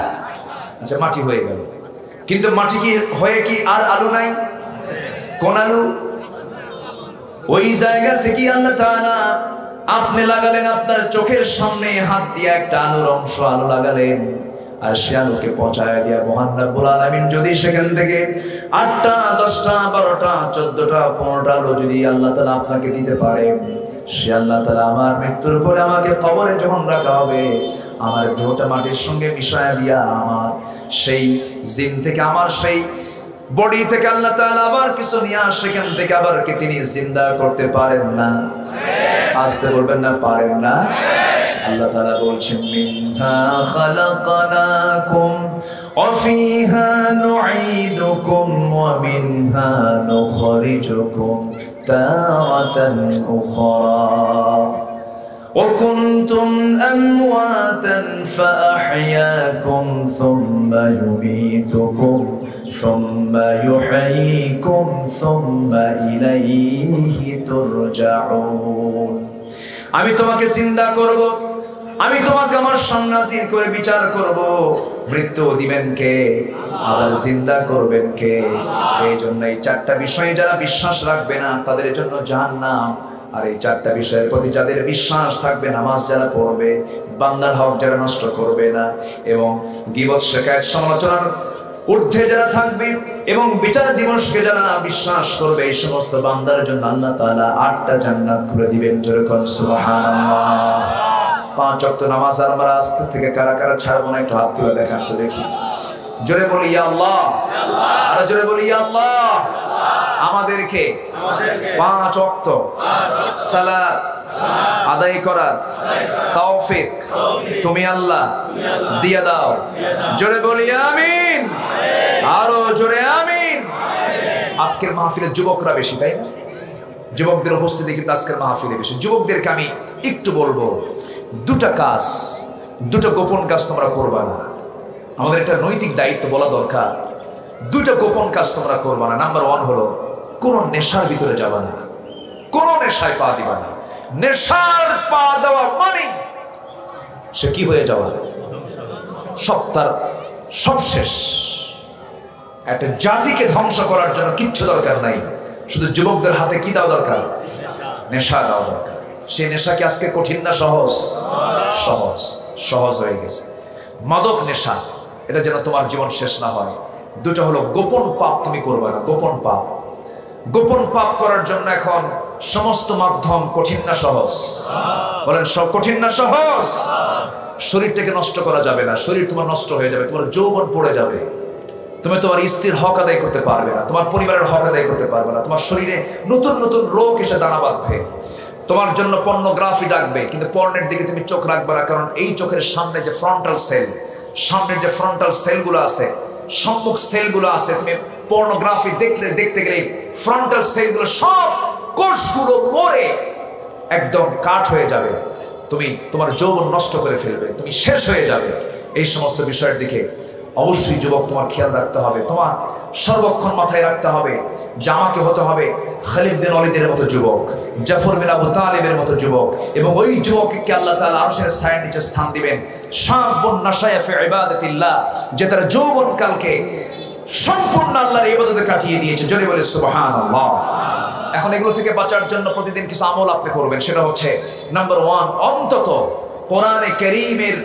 আচ্ছা, মাটি হয়ে গেল। কিন্তু মাটি কি হয়ে কি আর আলু নাই? কোন আলু? ওই জায়গা থেকে আল্লাহ তাআলা আপনি লাগালেন, আপনার চোখের সামনে হাত দিয়ে একটা আলুর অংশ আলু লাগালেন, আর সে আলুকে পচায় দিয়া মহান রব্বুল আলামিন যদি সেখান থেকে 8টা 10টা 12টা 14টা 15টা আলু যদি আল্লাহ তাআলা আপনাকে দিতে পারে, সে আল্লাহ তাআলা আমার মৃত্যুর পরে আমাকে কবরে যখন রাখা হবে, আমার দেহটা মাটির সঙ্গে মিশায়া দিয়া আমার সেই জিন থেকে, আমার সেই বডি থেকে আল্লাহ তাআলা আবার কিছু নিয়ে সেখান থেকে আবার কি তিনি জিন্দা করতে পারেন না? আসতে বলবেন না, পারেন না? আল্লাহ তাআলা বলছেন মিনহা খালাকনাকুম ওয়া ফিহা নুঈদুকুম ওয়া মিনহা নুখরিজুকুম তারাতান উখরা ওয়া কুনতুম আমওয়াতান ফাআহইয়াকুম সুম্মা ইউমীতুকুম সুম্মা ইউহয়ীকুম সুম্মা ইলাইহি তুরজাউন। আমি তোমাকে জিন্দা করব, আমি তোমাকে আমার সামনে হাজির করে বিচার করব। মৃত্যু দিবেন কে? আবার জিন্দা করবেন কে? এই জন্য এই 4টা বিষয়ে যারা বিশ্বাস রাখবে না তাদের জন্য জাহান্নাম। আর এই 4টা বিষয়ের প্রতি যাদের বিশ্বাস থাকবে, নামাজ যারা পড়বে, বান্দার হক যারা নষ্ট করবে না, এবং গীবত শিকায়ত সমালোচনার ঊর্ধ্বে যারা থাকবে এবং বিচার দিবসকে যারা বিশ্বাস করবে এই সমস্ত বান্দার জন্য আল্লাহ তাআলা 8টা জান্নাত খুলে দিবেন। জোরে কোন সুবহানাল্লাহ। 5 ওয়াক্ত নামাজ আমরা আজকে থেকে কারা কারা ছাড়বো না একটু হাত তুলে দেখান তো দেখি। জোরে বলি ইয়া আল্লাহ, আর জোরে বলি ইয়া আল্লাহ। আমাদেরকে 5 ওয়াক্ত সালাত আদায় করার তৌফিক তুমি আল্লাহ দিয়ে দাও। জোরে বলি আমিন, আরো জোরে আমিন। আজকের মাহফিলে যুবকরা বেশি, তাই না? যুবকদের উপস্থিতি কিন্তু আজকের মাহফিলে বেশি। যুবকদেরকে আমি একটু বলবো, দুটো কাজ, দুটো গোপন কাজ তোমরা করবা না। আমাদের একটা নৈতিক দায়িত্ব বলা দরকার। দুটো গোপন কাজ তোমরা করবা না। নাম্বার 1 হলো কোন নেশার ভিতরে যাবা না, কোন নেশায় পা দিবা না। নেশার পা দেওয়া মানে সে কি হয়ে যাওয়া, তার সব শেষ। একটা জাতিকে ধ্বংস করার জন্য কিচ্ছু দরকার নাই, শুধু যুবকদের হাতে কি দেওয়া দরকার, নেশা দেওয়া দরকার। সেই নেশা কি আজকে কঠিন না সহজ? সহজ, সহজ হয়ে গেছে। মাদক নেশা, এটা যেন তোমার জীবন শেষ না হয়। দুটো হলো গোপন পাপ তুমি করবে না, গোপন পাপ। গোপন পাপ করার জন্য এখন সমস্ত মাধ্যম কঠিন না সহজ? বলেন সব কঠিন না সহজ? শরীরটাকে নষ্ট করা যাবে না, শরীর তোমার নষ্ট হয়ে যাবে, তোমার যৌবন পড়ে যাবে, তুমি তোমার স্ত্রীর হক আদায় করতে পারবে না, তোমার পরিবারের হক আদায় করতে পারবে না, তোমার শরীরে নতুন নতুন রোগ এসে দানা বাঁধবে, তোমার জন্য পর্নোগ্রাফি ডাকবে, কিন্তু পর্নের দিকে তুমি চোখ রাখবে না। কারণ এই চোখের সামনে যে ফ্রন্টাল সেল, সামনের যে ফ্রন্টাল সেলগুলো আছে, সম্মুখ সেলগুলো আছে, তুমি পর্নোগ্রাফি দেখতে গেলে ফ্রন্টাল সেলগুলো সব কোষগুলো মরে একদম কাঠ হয়ে যাবে, তুমি তোমার যৌবন নষ্ট করে ফেলবে, তুমি শেষ হয়ে যাবে। এই সমস্ত বিষয়ের দিকে অবশ্যই যুবক তোমার খেয়াল রাখতে হবে, তোমার সর্বক্ষণ মাথায় রাখতে হবে যে আমাকে হতে হবে খালিদ বিন ওয়ালিদের মতো যুবক, জাফর বিন আবু তালিবের মতো যুবক, এবং ওই যুবককে আল্লাহ তাআলা আরশের ছায়ার নিচে স্থান দিবেন। শাবুন নাশায়া ফি ইবাদাতিল্লাহ, যে তার যৌবনকালকে সম্পূর্ণ আল্লাহর ইবাদতে কাটিয়ে দিয়েছে। জোরে বলে সুবহানাল্লাহ। এখন এগুলো থেকে বাঁচার জন্য প্রতিদিন কিছু আমল আপনি করবেন। সেটা হচ্ছে নাম্বার 1, অন্তত কোরআনে কারীমের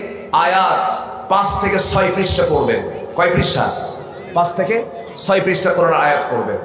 আয়াত 5 থেকে 6 পৃষ্ঠা পড়বেন। কয় পৃষ্ঠা? 5 থেকে 6 পৃষ্ঠা কোরআন আয়াত পড়বেন।